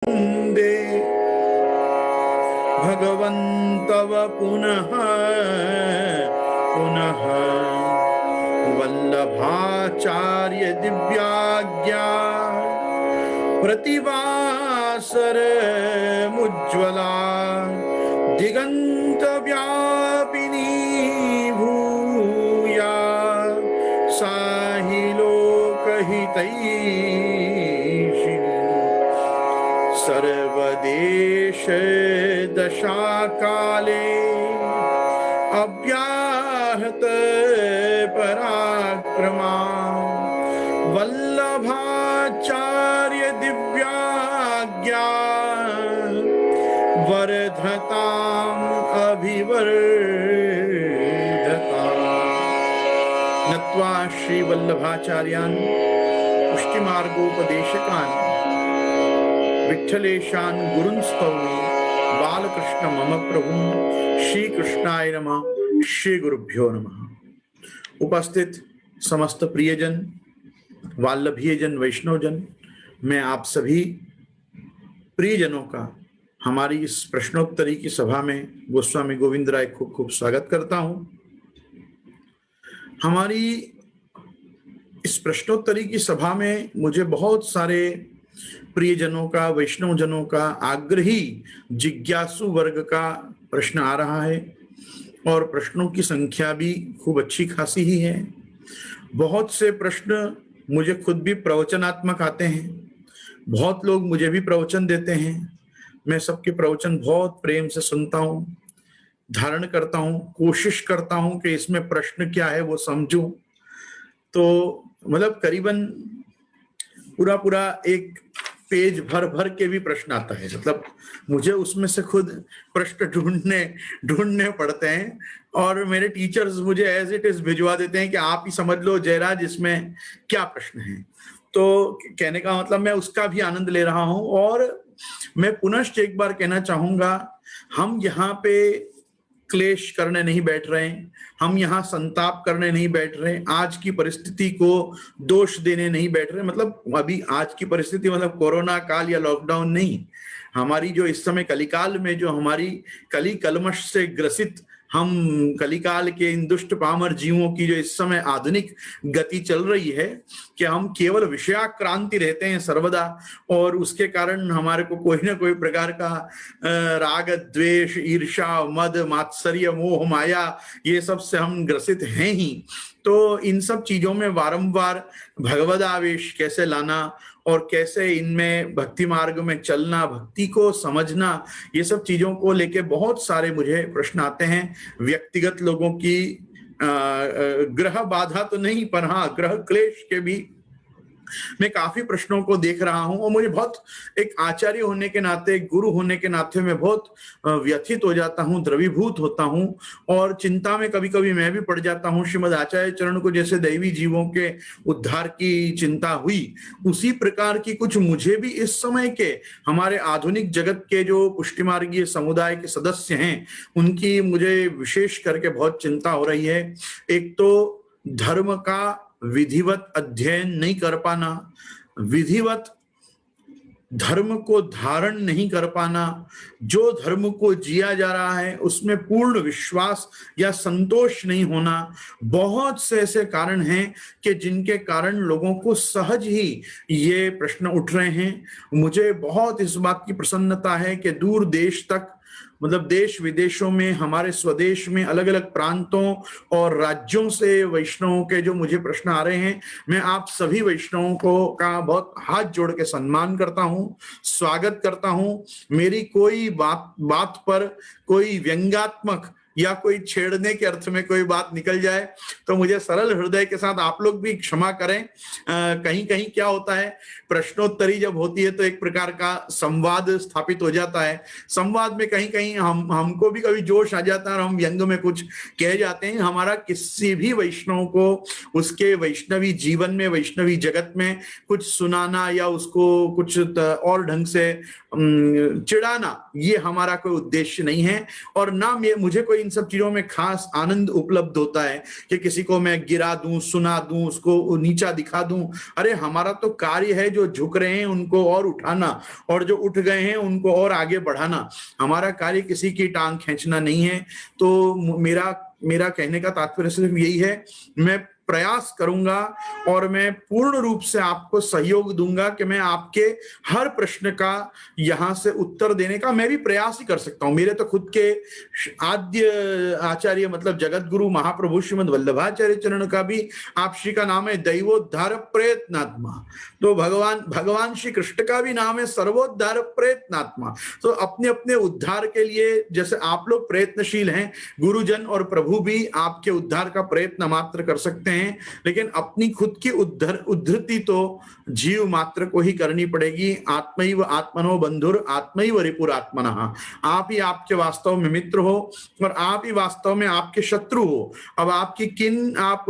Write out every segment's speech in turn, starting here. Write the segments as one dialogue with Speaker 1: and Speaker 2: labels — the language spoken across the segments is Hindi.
Speaker 1: वन्दे भगवन्तव पुनः पुनः वल्लभाचार्य दिव्याज्ञा प्रतिवासर मुज्ज्वला दिगंत व्यापिनी भूया साहि लोकहितैषिणी सर्वदेश दशाकाले अव्याहत पराक्रमा वल्लभाचार्य दिव्याज्ञा वर्धताम् अभिवर्धताम्। नत्वा श्री वल्लभाचार्यान् पुष्टिमार्गोपदेशकान् विठ्ठलेशान् गुरुन् स्तौमि बालकृष्ण मम प्रभु श्री कृष्णाय नमः। श्री गुरुभ्यो नमः। उपस्थित समस्त प्रियजन, वाल्लभीयजन, वैष्णवजन, मैं आप सभी प्रियजनों का हमारी इस प्रश्नोत्तरी की सभा में गोस्वामी गोविंद राय खूब खूब स्वागत करता हूं। हमारी इस प्रश्नोत्तरी की सभा में मुझे बहुत सारे प्रियजनों का, वैष्णवजनों का, आग्रही जिज्ञासु वर्ग का प्रश्न आ रहा है और प्रश्नों की संख्या भी खूब अच्छी खासी ही है। बहुत से प्रश्न मुझे खुद भी प्रवचनात्मक आते हैं, बहुत लोग मुझे भी प्रवचन देते हैं। मैं सबके प्रवचन बहुत प्रेम से सुनता हूँ, धारण करता हूँ, कोशिश करता हूँ कि इसमें प्रश्न क्या है वो समझूं। तो मतलब करीबन पूरा एक पेज भर के भी प्रश्न आता है। मतलब मुझे उसमें से खुद प्रश्न ढूंढने पड़ते हैं और मेरे टीचर्स मुझे एज इट इज भिजवा देते हैं कि आप ही समझ लो जयराज इसमें क्या प्रश्न है। तो कहने का मतलब मैं उसका भी आनंद ले रहा हूं। और मैं पुनश्च एक बार कहना चाहूंगा, हम यहाँ पे क्लेश करने नहीं बैठ रहे हैं, हम यहाँ संताप करने नहीं बैठ रहे हैं, आज की परिस्थिति को दोष देने नहीं बैठ रहे। मतलब अभी आज की परिस्थिति मतलब कोरोना काल या लॉकडाउन नहीं, हमारी जो इस समय कलिकाल में जो हमारी कली कलमश से ग्रसित हम कलिकाल के इन दुष्ट पामर जीवों की जो इस समय आधुनिक गति चल रही है कि हम केवल विषयाक्रांति रहते हैं सर्वदा, और उसके कारण हमारे को कोई ना कोई प्रकार का राग, द्वेष, ईर्ष्या, मद, मात्सर्य, मोह, माया, ये सब से हम ग्रसित हैं ही। तो इन सब चीजों में वारंवार भगवदावेश कैसे लाना और कैसे इनमें भक्ति मार्ग में चलना, भक्ति को समझना, ये सब चीजों को लेके बहुत सारे मुझे प्रश्न आते हैं। व्यक्तिगत लोगों की ग्रह बाधा तो नहीं, पर हाँ ग्रह क्लेश के भी मैं काफी प्रश्नों को देख रहा हूं। और मुझे बहुत, एक आचार्य होने के नाते, गुरु होने के नाते मैं बहुत व्यथित हो जाता हूं, द्रवीभूत होता हूं और चिंता में कभी कभी मैं भी पड़ जाता हूं। श्रीमद आचार्य चरण को जैसे दैवी जीवों के उद्धार की चिंता हुई, उसी प्रकार की कुछ मुझे भी इस समय के हमारे आधुनिक जगत के जो पुष्टिमार्गीय समुदाय के सदस्य हैं उनकी मुझे विशेष करके बहुत चिंता हो रही है। एक तो धर्म का विधिवत अध्ययन नहीं कर पाना, विधिवत धर्म को धारण नहीं कर पाना, जो धर्म को जिया जा रहा है उसमें पूर्ण विश्वास या संतोष नहीं होना, बहुत से ऐसे कारण हैं कि जिनके कारण लोगों को सहज ही ये प्रश्न उठ रहे हैं। मुझे बहुत इस बात की प्रसन्नता है कि दूर देश तक, मतलब देश विदेशों में, हमारे स्वदेश में, अलग अलग प्रांतों और राज्यों से वैष्णवों के जो मुझे प्रश्न आ रहे हैं, मैं आप सभी वैष्णवों को का बहुत हाथ जोड़ के सम्मान करता हूं, स्वागत करता हूं। मेरी कोई बात पर कोई व्यंग्यात्मक या कोई छेड़ने के अर्थ में कोई बात निकल जाए तो मुझे सरल हृदय के साथ आप लोग भी क्षमा करें। कहीं कहीं क्या होता है, प्रश्नोत्तरी जब होती है तो एक प्रकार का संवाद स्थापित हो जाता है। संवाद में कहीं कहीं हमको भी कभी जोश आ जाता है और हम व्यंग में कुछ कह जाते हैं। हमारा किसी भी वैष्णव को उसके वैष्णवी जीवन में, वैष्णवी जगत में कुछ सुनाना या उसको कुछ और ढंग से चिढ़ाना, ये हमारा कोई उद्देश्य नहीं है। और ना मुझे कोई इन सब चीजों में खास आनंद उपलब्ध होता है कि किसी को मैं गिरा दूं, सुना दूं, उसको नीचा दिखा दूं। अरे हमारा तो कार्य है जो झुक रहे हैं उनको और उठाना, और जो उठ गए हैं उनको और आगे बढ़ाना। हमारा कार्य किसी की टांग खींचना नहीं है। तो मेरा कहने का तात्पर्य सिर्फ यही है, मैं प्रयास करूंगा और मैं पूर्ण रूप से आपको सहयोग दूंगा कि मैं आपके हर प्रश्न का यहां से उत्तर देने का मैं भी प्रयास ही कर सकता हूं। मेरे तो खुद के आद्य आचार्य मतलब जगत गुरु महाप्रभु श्रीमद वल्लभाचार्य चरण का भी आप श्री का नाम है दैवोद्धार प्रयत्नात्मा। तो भगवान श्री कृष्ण का भी नाम है सर्वोद्धार प्रयत्नात्मा। तो अपने अपने उद्धार के लिए जैसे आप लोग प्रयत्नशील हैं, गुरुजन और प्रभु भी आपके उद्धार का प्रयत्न मात्र कर सकते हैं, लेकिन अपनी खुद की उद्धृति तो जीव मात्र को ही करनी पड़ेगी। आत्मैव आत्मनो बंधुर आत्मैव रिपुर आत्मनः। आप ही आपके वास्तव में मित्र हो और आप ही वास्तव में आपके शत्रु हो। अब आपकी किन आप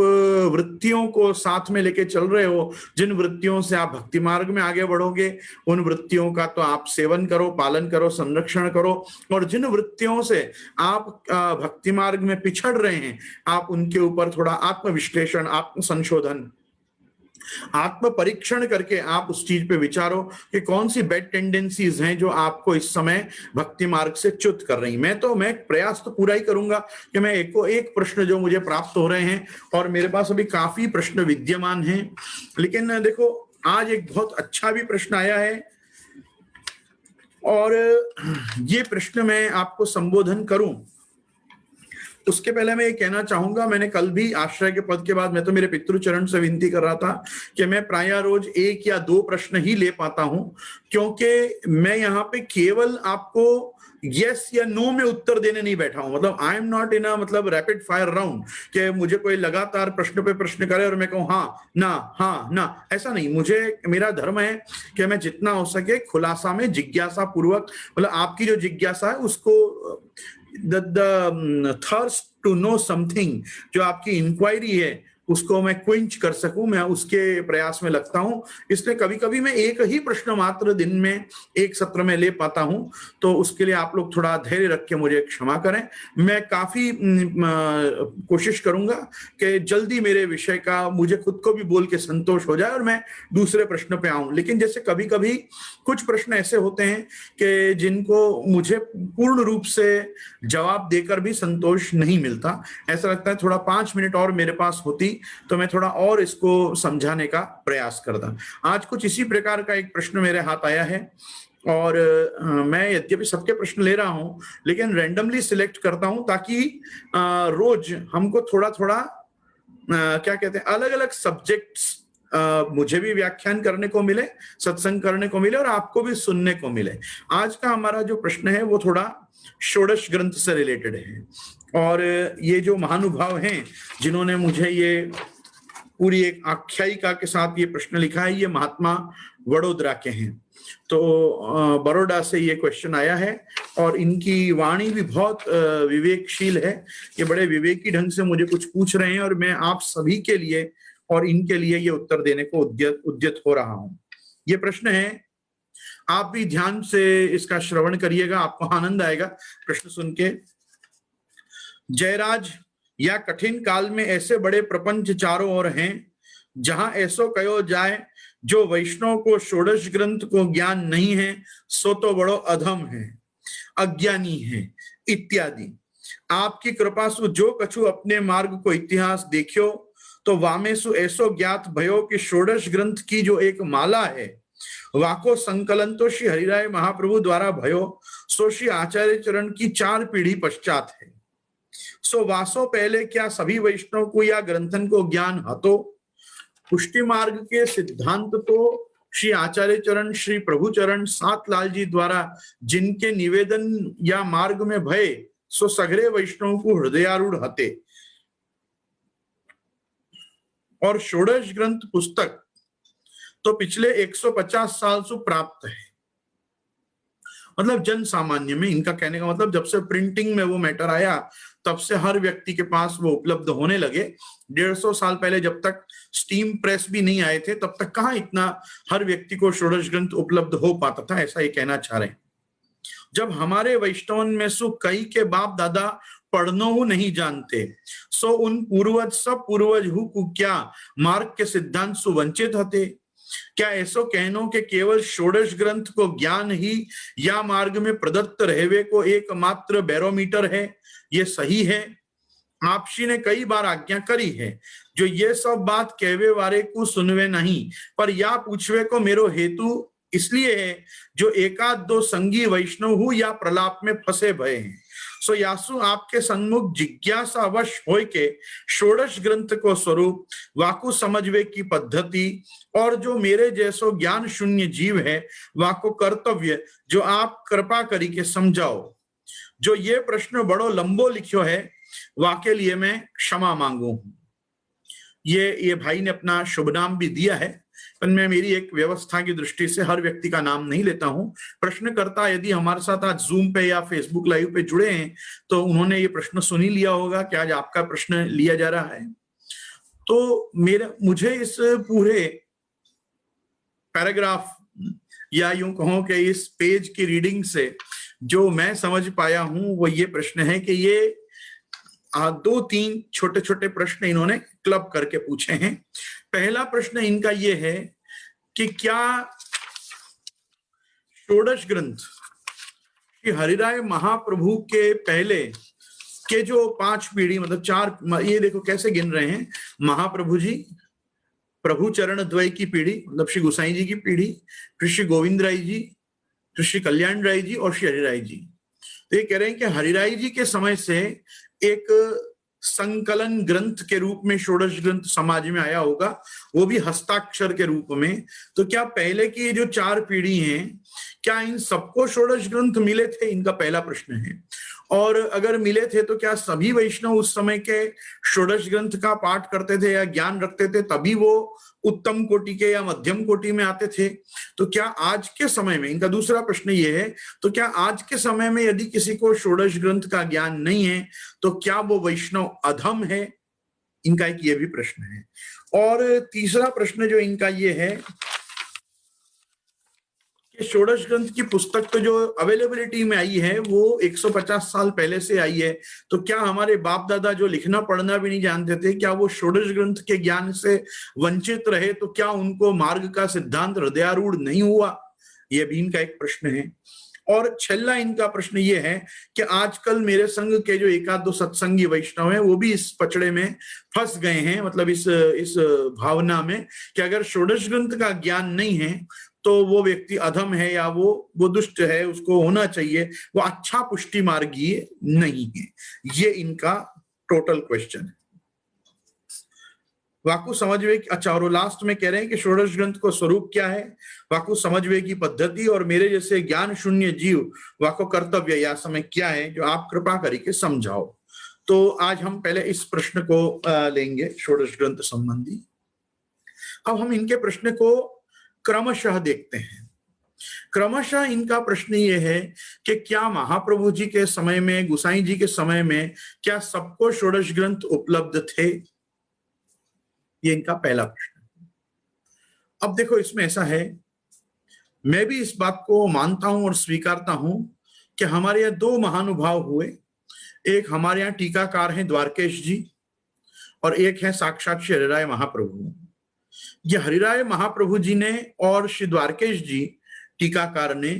Speaker 1: वृत्तियों को साथ में लेके चल रहे हो, जिन वृत्तियों से आप भक्ति मार्ग में आगे बढ़ोगे, उन वृत्तियों का तो आप सेवन करो, पालन करो, संरक्षण करो। और जिन वृत्तियों से आप भक्ति मार्ग में पिछड़ रहे हैं, आप उनके ऊपर थोड़ा आत्मविश्लेषण, आत्म संशोधन, आत्म परीक्षण करके आप उस चीज पे विचारो कि कौन सी बैड टेंडेंसीज हैं जो आपको इस समय भक्ति मार्ग से च्युत कर रही। मैं प्रयास तो पूरा ही करूंगा कि मैं एक प्रश्न जो मुझे प्राप्त हो रहे हैं, और मेरे पास अभी काफी प्रश्न विद्यमान हैं, लेकिन देखो आज एक बहुत अच्छा भी प्रश्न आया है और ये प्रश्न मैं आपको संबोधन करूं उसके पहले मैं ये कहना चाहूंगा, मैंने कल भी आश्रय के पद के बाद मैं तो मेरे पितृचरण से विनती कर रहा था कि मैं प्रायः रोज 1 या 2 प्रश्न ही ले पाता हूं, क्योंकि मैं यहाँ पे केवल आपको यस या नो में उत्तर देने नहीं बैठा हूं। मतलब आई एम नॉट इन मतलब रैपिड फायर राउंड कि मुझे कोई लगातार प्रश्न पे प्रश्न करे और मैं कहूँ हाँ ना, ऐसा नहीं। मेरा धर्म है कि मैं जितना हो सके खुलासा में जिज्ञासा पूर्वक, मतलब आपकी जो जिज्ञासा है उसको the thirst to know something, जो आपकी इंक्वायरी है उसको मैं क्विंच कर सकूं, मैं उसके प्रयास में लगता हूं। इसलिए कभी कभी मैं एक ही प्रश्न मात्र दिन में एक सत्र में ले पाता हूं, तो उसके लिए आप लोग थोड़ा धैर्य रख के मुझे क्षमा करें। मैं काफी कोशिश करूंगा कि जल्दी मेरे विषय का मुझे खुद को भी बोल के संतोष हो जाए और मैं दूसरे प्रश्न पे आऊं। लेकिन जैसे कभी कभी कुछ प्रश्न ऐसे होते हैं कि जिनको मुझे पूर्ण रूप से जवाब देकर भी संतोष नहीं मिलता। ऐसा लगता है थोड़ा 5 मिनट और मेरे पास होती तो मैं थोड़ा और इसको समझाने का प्रयास करता। आज कुछ इसी प्रकार का एक प्रश्न मेरे हाथ आया है और मैं यद्यपि सबके प्रश्न ले रहा हूं, लेकिन रैंडमली सिलेक्ट करता हूं ताकि रोज हमको थोड़ा थोड़ा क्या कहते हैं, अलग अलग सब्जेक्ट्स मुझे भी व्याख्यान करने को मिले, सत्संग करने को मिले और आपको भी सुनने को मिले। आज का हमारा जो प्रश्न है वो थोड़ा षोडश ग्रंथ से रिलेटेड है, और ये जो महानुभाव हैं जिन्होंने मुझे ये पूरी एक आख्यायिका के साथ ये प्रश्न लिखा है, ये महात्मा वडोदरा के हैं। तो बड़ौदा से ये क्वेश्चन आया है और इनकी वाणी भी बहुत विवेकशील है। ये बड़े विवेकी ढंग से मुझे कुछ पूछ रहे हैं और मैं आप सभी के लिए और इनके लिए ये उत्तर देने को उद्यत हो रहा हूं। ये प्रश्न है, आप भी ध्यान से इसका श्रवण करिएगा, आपको आनंद आएगा प्रश्न सुन के। जयराज, या कठिन काल में ऐसे बड़े प्रपंच चारों ओर हैं जहां ऐसो कहो जाए जो वैष्णव को षोडश ग्रंथ को ज्ञान नहीं है सो तो बड़ो अधम है, अज्ञानी है इत्यादि। आपकी कृपा सु जो कछु अपने मार्ग को इतिहास देखियो तो वामेसु ऐसो ज्ञात भयो कि षोडश ग्रंथ की जो एक माला है वाको संकलन तो श्री हरिराय महाप्रभु द्वारा भयो सो श्री आचार्य चरण की 4 पीढ़ी पश्चात है। सो वासो पहले क्या सभी वैष्णव को या ग्रंथन को ज्ञान हतो। पुष्टि मार्ग के सिद्धांत तो श्री आचार्य चरण श्री प्रभु चरण 7 लाल जी द्वारा जिनके निवेदन या मार्ग में भय सो सगरे वैष्णव को हृदयारूढ़ हते। और षोडश ग्रंथ पुस्तक तो पिछले 150 साल से प्राप्त है। मतलब जन सामान्य में, इनका कहने का मतलब जब से प्रिंटिंग में वो मैटर आया तब से हर व्यक्ति के पास वो उपलब्ध होने लगे। 150 साल पहले जब तक स्टीम प्रेस भी नहीं आए थे तब तक कहाँ इतना हर व्यक्ति को षोडश ग्रंथ उपलब्ध हो पाता था, ऐसा ये कहना चाह रहे हैं। जब हमारे वैष्णवन में सु कई के बाप दादा पढ़नो नहीं जानते, सो उन पूर्वज सब पूर्वज हु क्या मार्ग के सिद्धांत सु वंचित हते। क्या ऐसो कहनो के केवल षोडश ग्रंथ को ज्ञान ही या मार्ग में प्रदत्त रहवे को एकमात्र बैरोमीटर है, ये सही है? आपसी ने कई बार आज्ञा करी है, जो ये सब बात कहवे वारे को सुनवे नहीं, पर या पूछवे को मेरो हेतु इसलिए है जो एकाध दो संगी वैष्णव हूं या प्रलाप में फंसे भये हैं। सो यासु आपके सन्मुख जिज्ञासा अवश्य होय के षोडश ग्रंथ को स्वरूप वाकु समझवे की पद्धति और जो मेरे जैसो ज्ञान शून्य जीव है वाको कर्तव्य जो आप कृपा करी के समझाओ। जो ये प्रश्न बड़ो लंबो लिखियो है वाके लिए मैं क्षमा मांगू हूं। ये भाई ने अपना शुभ नाम भी दिया है, पर मैं मेरी एक व्यवस्था की दृष्टि से हर व्यक्ति का नाम नहीं लेता हूं। प्रश्नकर्ता यदि हमारे साथ आज जूम पे या फेसबुक लाइव पे जुड़े हैं तो उन्होंने ये प्रश्न सुन ही लिया होगा कि आज आपका प्रश्न लिया जा रहा है। तो मुझे इस पूरे पैराग्राफ या यूं कहो कि इस पेज की रीडिंग से जो मैं समझ पाया हूं वो ये प्रश्न है कि ये दो तीन छोटे छोटे प्रश्न इन्होंने क्लब करके पूछे हैं। पहला प्रश्न इनका ये है कि क्या षोडश ग्रंथ श्री हरिराय महाप्रभु के पहले के जो 5 पीढ़ी मतलब 4, ये देखो कैसे गिन रहे हैं, महाप्रभु जी, प्रभु चरण द्वय की पीढ़ी मतलब श्री गोसाई जी की पीढ़ी, फिर श्री गोविंद राय जी, फिर श्री कल्याण राय जी और श्री हरिराय जी। तो ये कह रहे हैं कि हरिराय जी के समय से एक संकलन ग्रंथ के रूप में षोडश ग्रंथ समाज में आया होगा, वो भी हस्ताक्षर के रूप में। तो क्या पहले की जो 4 पीढ़ी हैं क्या इन सबको षोडश ग्रंथ मिले थे, इनका पहला प्रश्न है। और अगर मिले थे तो क्या सभी वैष्णव उस समय के षोडश ग्रंथ का पाठ करते थे या ज्ञान रखते थे तभी वो उत्तम कोटि के या मध्यम कोटि में आते थे? तो क्या आज के समय में, इनका दूसरा प्रश्न ये है, तो क्या आज के समय में यदि किसी को षोडश ग्रंथ का ज्ञान नहीं है तो क्या वो वैष्णव अधम है? इनका एक ये भी प्रश्न है। और तीसरा प्रश्न जो इनका ये है कि षोडश ग्रंथ की पुस्तक तो जो अवेलेबिलिटी में आई है वो 150 साल पहले से आई है, तो क्या हमारे बाप दादा जो लिखना पढ़ना भी नहीं जानते थे क्या वो षोडश ग्रंथ के ज्ञान से वंचित रहे? तो क्या उनको मार्ग का सिद्धांत हृदयारूढ़ नहीं हुआ? यह भी इनका एक प्रश्न है। और छेल्ला इनका प्रश्न ये है कि आजकल मेरे संग के जो एकाध दो सत्संगी वैष्णव हैं वो भी इस पचड़े में फंस गए हैं, मतलब इस भावना में कि अगर षोडश ग्रंथ का ज्ञान नहीं है तो वो व्यक्ति अधम है या वो दुष्ट है, उसको होना चाहिए, वो अच्छा पुष्टि मार्गीय नहीं है। ये इनका टोटल क्वेश्चन है। वाकु समझवे की, अच्छा, और लास्ट में कह रहे हैं कि षोडश ग्रंथ को स्वरूप क्या है, वाकु समझवे की पद्धति और मेरे जैसे ज्ञान शून्य जीव वाको कर्तव्य या समय क्या है जो आप कृपा करके समझाओ। तो आज हम पहले इस प्रश्न को लेंगे षोडश ग्रंथ संबंधी। अब हम इनके प्रश्न को क्रमशः देखते हैं। क्रमशः इनका प्रश्न ये है कि क्या महाप्रभु जी के समय में, गुसाई जी के समय में क्या सबको षोडश ग्रंथ उपलब्ध थे? ये इनका पहला प्रश्न। अब देखो इसमें ऐसा है, मैं भी इस बात को मानता हूं और स्वीकारता हूं कि हमारे यहाँ 2 महानुभाव हुए। एक हमारे यहाँ टीकाकार हैं द्वारकेश जी और एक है साक्षात श्री हरिराय महाप्रभु। ये हरिराय महाप्रभु जी ने और श्री द्वारकेश जी टीकाकार ने,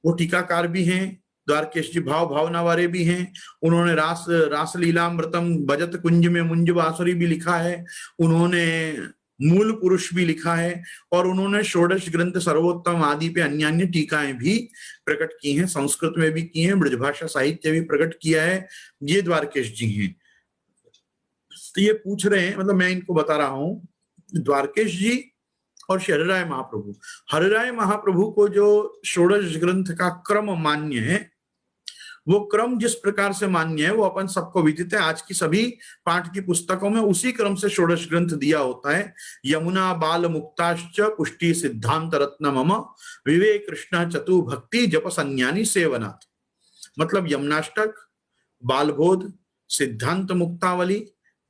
Speaker 1: वो टीकाकार भी हैं, द्वारकेश जी भाव भावना वाले भी हैं। उन्होंने रास लीलामृतम भजत कुंज में मुंज बांसुरी भी लिखा है, उन्होंने मूल पुरुष भी लिखा है और उन्होंने षोडश ग्रंथ सर्वोत्तम आदि पे अन्य अन्य टीकाएं भी प्रकट की हैं, संस्कृत में भी की हैं, ब्रजभाषा साहित्य भी प्रकट किया है। ये द्वारकेश जी हैं। तो ये पूछ रहे हैं, मतलब मैं इनको बता रहा हूं, द्वारकेश जी और श्री हरिराय महाप्रभु, हरिराय महाप्रभु को जो षोडश ग्रंथ का क्रम मान्य है, वो क्रम जिस प्रकार से मान्य है वो अपन सबको विदित है। आज की सभी पाठ की पुस्तकों में उसी क्रम से षोडश ग्रंथ दिया होता है। यमुना बाल मुक्ताश्च पुष्टि सिद्धांत रत्न मम विवेक कृष्ण चतु भक्ति जप संज्ञानी सेवनाथ। मतलब यमुनाष्टक, बालबोध, सिद्धांत मुक्तावली,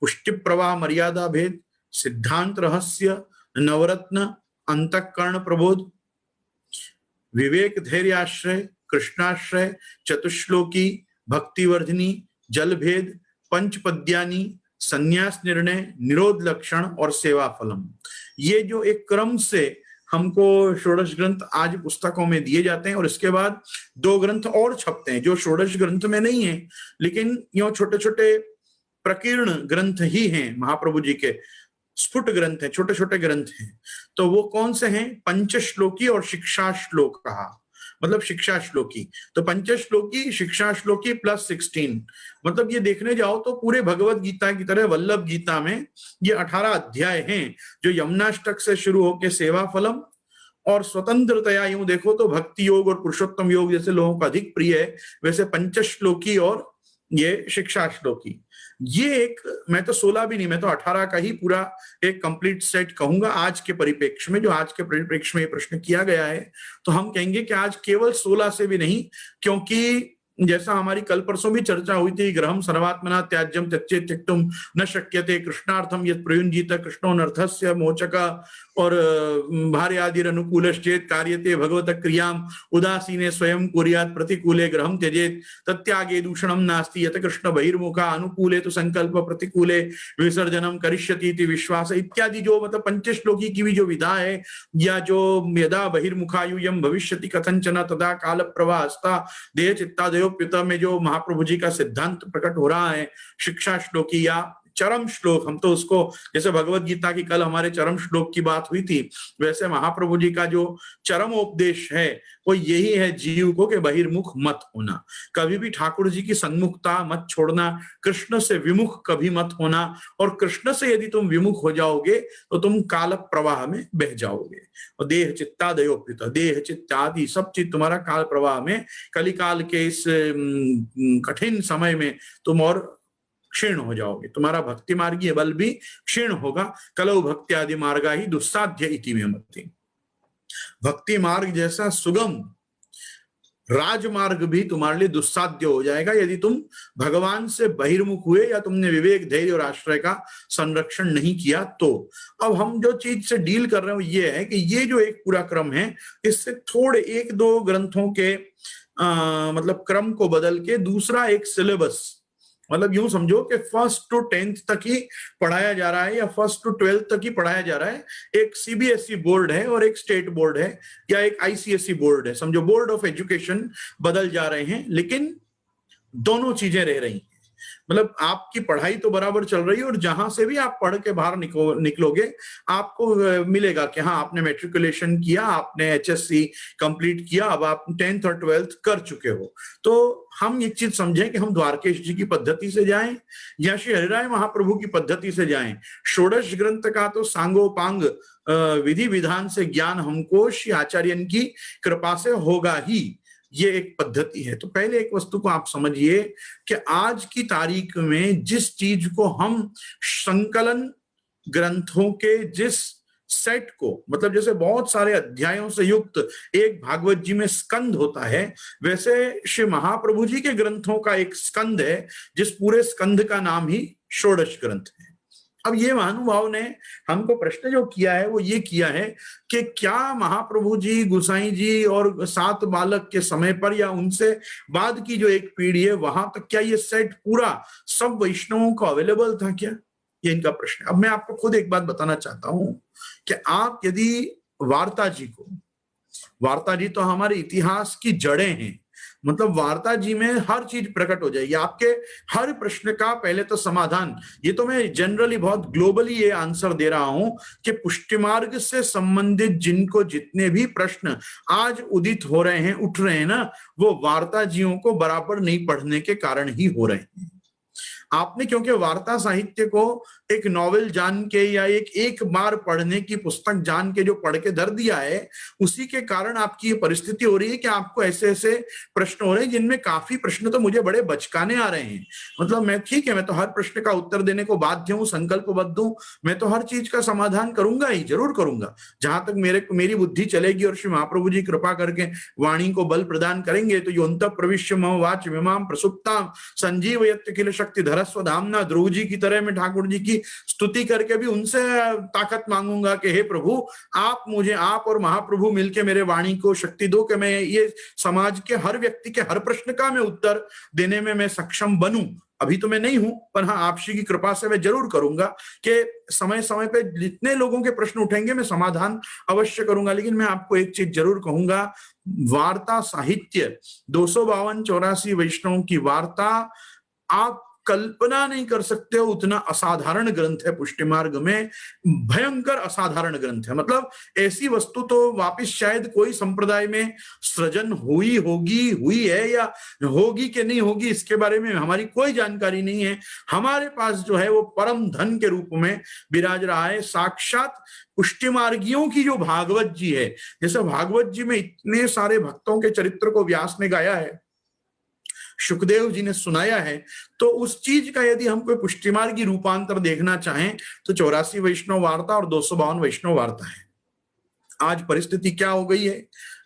Speaker 1: पुष्टि प्रवाह मर्यादा भेद, सिद्धांत रहस्य, नवरत्न, अंतःकरण प्रबोध, विवेक धैर्य आश्रय, कृष्णाश्रय, चतुश्लोकी, भक्तिवर्धिनी, जलभेद, पंचपद्यानी, संन्यास निर्णय, निरोध लक्षण और सेवा फलम, ये जो एक क्रम से हमको षोडश ग्रंथ आज पुस्तकों में दिए जाते हैं। और इसके बाद 2 ग्रंथ और छपते हैं जो षोडश ग्रंथ में नहीं है, लेकिन यो छोटे छोटे प्रकीर्ण ग्रंथ ही हैं, महाप्रभु जी के स्फुट ग्रंथ हैं, छोटे छोटे ग्रंथ हैं। तो वो कौन से हैं? पंचश्लोकी और शिक्षा श्लोक कहा, मतलब शिक्षा श्लोकी। तो पंचश्लोकी, शिक्षा श्लोकी प्लस 16, मतलब ये देखने जाओ तो पूरे भगवत गीता की तरह वल्लभ गीता में ये 18 अध्याय हैं, जो यमुनाष्टक से शुरू होकर सेवा फलम और स्वतंत्रतया यूं देखो तो भक्ति योग और पुरुषोत्तम योग जैसे लोगों को अधिक प्रिय है, वैसे पंचश्लोकी और ये शिक्षा श्लोकी, ये एक, मैं तो 16 भी नहीं, मैं तो 18 का ही पूरा एक कंप्लीट सेट कहूंगा आज के परिप्रेक्ष्य में। जो आज के परिप्रेक्ष्य में ये प्रश्न किया गया है तो हम कहेंगे कि आज केवल 16 से भी नहीं, क्योंकि जैसा हमारी कल परसों भी चर्चा हुई थी, ग्रहम सर्वात्मना त्याज्यम त्यक्ते त्यक्तुम न शक्यते कृष्णार्थम यत् प्रयुंजीत कृष्णो नर्थस्य मोचक और भार्यादिर अनुकूलश्चेत कार्यते भगवत क्रियाम उदासीने स्वयं कुर्यात् प्रतिकूले ग्रहम त्यजेत तत्यागे दूषणम नास्ति यत कृष्ण बहिर्मुखा अनुकूले तो संकल्प प्रतिकूले विसर्जनम करिष्यति इति विश्वास इत्यादि, जो मतलब पंचश्लोकी की भी जो विधा है, या जो यदा बहिर्मुखायुयम भविष्यति कथंचन तदा काल प्रवाहस्ता देह चित्तादयोप्युत में जो महाप्रभु जी का सिद्धांत प्रकट हो रहा है, शिक्षा श्लोकी या चरम श्लोक, हम तो उसको, जैसे भगवत गीता की कल हमारे चरम श्लोक की बात हुई थी, वैसे महाप्रभु जी का जो चरम उपदेश है वो यही है जीव को कि बहिर्मुख मत होना, कभी भी ठाकुर जी की सन्मुखता मत छोड़ना, कृष्ण से विमुख कभी मत होना, और कृष्ण से यदि तुम विमुख हो जाओगे तो तुम काल प्रवाह में बह जाओगे। और देह चित्तादयोप्युत, देह चित्तादि सब चीज तुम्हारा काल प्रवाह में, कलिकाल के इस कठिन समय में तुम और क्षीण हो जाओगे, तुम्हारा भक्ति मार्गीय बल भी क्षीण होगा। कलौ भक्ति आदि मार्गा ही दुस्साध्य इति में मति, भक्ति मार्ग जैसा सुगम राजमार्ग भी तुम्हारे लिए दुस्साध्य हो जाएगा यदि तुम भगवान से बहिर्मुख हुए या तुमने विवेक, धैर्य और आश्रय का संरक्षण नहीं किया। तो अब हम जो चीज से डील कर रहे हैं ये है कि ये जो एक पूरा क्रम है, इससे थोड़े 1-2 ग्रंथों के मतलब क्रम को बदल के दूसरा एक सिलेबस, मतलब यूं समझो कि 1st to 10th तक ही पढ़ाया जा रहा है या 1st to 12th तक ही पढ़ाया जा रहा है। एक सीबीएसई बोर्ड है और एक स्टेट बोर्ड है या एक आईसीएसई बोर्ड है, समझो बोर्ड ऑफ एजुकेशन बदल जा रहे हैं, लेकिन दोनों चीजें रह रही हैं। मतलब आपकी पढ़ाई तो बराबर चल रही है और जहां से भी आप पढ़ के बाहर निकलोगे आपको मिलेगा कि हाँ आपने मैट्रिकुलेशन किया, आपने एचएससी कंप्लीट किया, अब आप 10th और 12th कर चुके हो। तो हम एक चीज समझें कि हम द्वारकेश जी की पद्धति से जाएं या श्री हरिराय महाप्रभु की पद्धति से जाएं। षोडश ग्रंथ का तो सांगोपांग विधि विधान से ज्ञान हमको श्री आचार्यन की कृपा से होगा ही, ये एक पद्धति है। तो पहले एक वस्तु को आप समझिए कि आज की तारीख में जिस चीज को हम संकलन ग्रंथों के जिस सेट को, मतलब जैसे बहुत सारे अध्यायों से युक्त एक भागवत जी में स्कंद होता है, वैसे श्री महाप्रभु जी के ग्रंथों का एक स्कंद है जिस पूरे स्कंद का नाम ही षोडश ग्रंथ है। अब ये महानुभाव ने हमको प्रश्न जो किया है वो ये किया है कि क्या महाप्रभु जी, गुसाई जी और 7 बालक के समय पर या उनसे बाद की जो एक पीढ़ी है वहां तक क्या ये सेट पूरा सब वैष्णवों को अवेलेबल था क्या, ये इनका प्रश्न है। अब मैं आपको खुद एक बात बताना चाहता हूं कि आप यदि वार्ता जी को, वार्ता जी तो हमारे इतिहास की जड़ें हैं, मतलब वार्ता जी में हर चीज प्रकट हो जाएगी, आपके हर प्रश्न का पहले तो समाधान। ये तो मैं जनरली बहुत ग्लोबली ये आंसर दे रहा हूं कि पुष्टि मार्ग से संबंधित जिनको जितने भी प्रश्न आज उदित हो रहे हैं, उठ रहे हैं ना, वो वार्ता जियों को बराबर नहीं पढ़ने के कारण ही हो रहे हैं। आपने क्योंकि वार्ता साहित्य को एक नॉवेल जान के या एक बार पढ़ने की पुस्तक जान के जो पढ़ के धर दिया है, उसी के कारण आपकी ये परिस्थिति हो रही है कि आपको ऐसे ऐसे प्रश्न हो रहे हैं जिनमें काफी प्रश्न तो मुझे बड़े बचकाने आ रहे हैं। मतलब मैं ठीक है, मैं तो हर प्रश्न का उत्तर देने को बाध्य हूं, संकल्पबद्ध हूं, मैं तो हर चीज का समाधान करूंगा ही, जरूर करूंगा जहां तक मेरी बुद्धि चलेगी और श्री महाप्रभु जी कृपा करके वाणी को बल प्रदान करेंगे तो योंत प्रविश्य मम वाच विमाम प्रसुप्ताम संजीवयत् किल शक्ति धरस्व धामना, ध्रुव जी की तरह मैं ठाकुर जी की की स्तुति करके भी उनसे ताकत मांगूंगा कि हे प्रभु, आप मुझे, आप और महाप्रभु मिलके मेरे वाणी को शक्ति दो कि मैं ये समाज के हर व्यक्ति के हर प्रश्न का मैं उत्तर देने में मैं सक्षम बनूं। अभी तो मैं नहीं हूं, पर हाँ, आप श्री की कृपा से मैं जरूर करूंगा कि समय समय पे जितने लोगों के प्रश्न उठेंगे मैं समाधान अवश्य करूंगा। लेकिन मैं आपको एक चीज जरूर कहूंगा, वार्ता साहित्य 252-84 वैष्णवों की वार्ता आप कल्पना नहीं कर सकते हो, उतना असाधारण ग्रंथ है। पुष्टि मार्ग में भयंकर असाधारण ग्रंथ है। मतलब ऐसी वस्तु तो वापिस शायद कोई संप्रदाय में सृजन हुई है या होगी कि नहीं होगी, इसके बारे में हमारी कोई जानकारी नहीं है। हमारे पास जो है वो परम धन के रूप में विराज रहा है। साक्षात पुष्टि मार्गियों की जो भागवत जी है, जैसे भागवत जी में इतने सारे भक्तों के चरित्र को व्यास ने गाया है, सुखदेव जी ने सुनाया है, तो उस चीज का यदि हम कोई पुष्टि मार्गी रूपांतर देखना चाहें तो 84 वैष्णव वार्ता और 252 वैष्णव वार्ता है। आज परिस्थिति क्या हो गई है,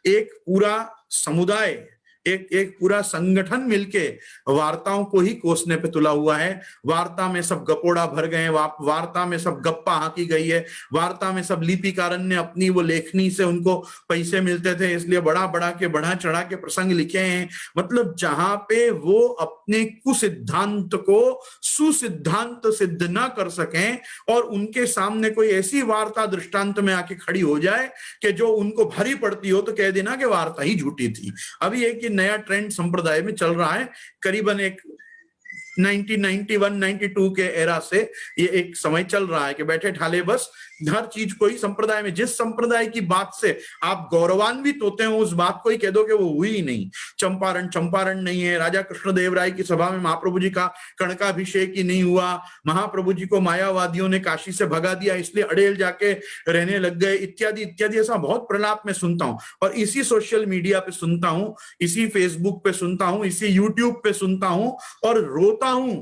Speaker 1: एक पूरा समुदाय, एक पूरा संगठन मिलके वार्ताओं को ही कोसने पे तुला हुआ है। वार्ता में सब गपोड़ा भर गए, वार्ता में सब गप्पा हाकी गई है, वार्ता में सब लिपिकारन ने अपनी वो लेखनी से उनको पैसे मिलते थे इसलिए बढ़ा चढ़ा के प्रसंग लिखे हैं। मतलब जहां पे वो अपने कुसिद्धांत को सुसिद्धांत सिद्ध ना कर सकें और उनके सामने कोई ऐसी वार्ता दृष्टांत में आके खड़ी हो जाए कि जो उनको भारी पड़ती हो तो कह देना कि वार्ता ही झूठी थी। अभी एक नया ट्रेंड संप्रदाय में चल रहा है, करीबन एक 1991-92 के एरा से ये एक समय चल रहा है कि बैठे ठाले बस हर चीज को ही संप्रदाय में, जिस संप्रदाय की बात से आप गौरवान्वित होते हो उस बात को ही कह दो कि वो हुई ही नहीं। चंपारण नहीं है, राजा कृष्णदेव राय की सभा में महाप्रभु जी का कणकाभिषेक ही नहीं हुआ, महाप्रभु जी को मायावादियों ने काशी से भगा दिया इसलिए अड़ेल जाके रहने लग गए, इत्यादि इत्यादि। ऐसा बहुत प्रलाप में सुनता हूं और इसी सोशल मीडिया पे सुनता हूं, इसी फेसबुक पे सुनता हूं, इसी यूट्यूब पे सुनता हूं और रोता हूं।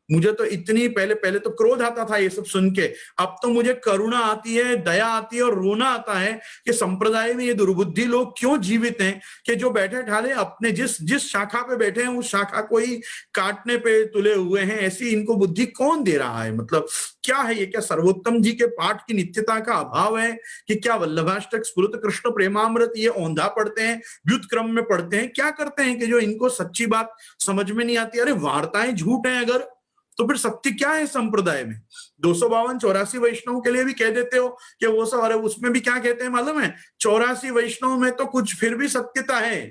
Speaker 1: मुझे तो इतनी पहले तो क्रोध आता था ये सब सुन के, अब तो मुझे करुणा आती है, दया आती है और रोना आता है कि संप्रदाय में ये दुर्बुद्धि लोग क्यों जीवित हैं कि जो बैठे ठाले अपने जिस शाखा पे बैठे हैं उस शाखा को ही काटने पे तुले हुए हैं। ऐसी इनको बुद्धि कौन दे रहा है? मतलब क्या है ये? क्या सर्वोत्तम जी के पाठ की नित्यता का अभाव है कि क्या वल्लभाष्टक स्फुरत कृष्ण प्रेमामृत ये औंधा पढ़ते हैं, व्युत्क्रम में पढ़ते हैं, क्या करते हैं कि जो इनको सच्ची बात समझ में नहीं आती? अरे वार्ताएं झूठ है अगर, तो फिर सत्य क्या है संप्रदाय में? 252-84 वैष्णव के लिए भी कह देते हो कि वो सब, अरे उसमें भी क्या कहते हैं मालूम है? 84 वैष्णव में तो कुछ फिर भी सत्यता है,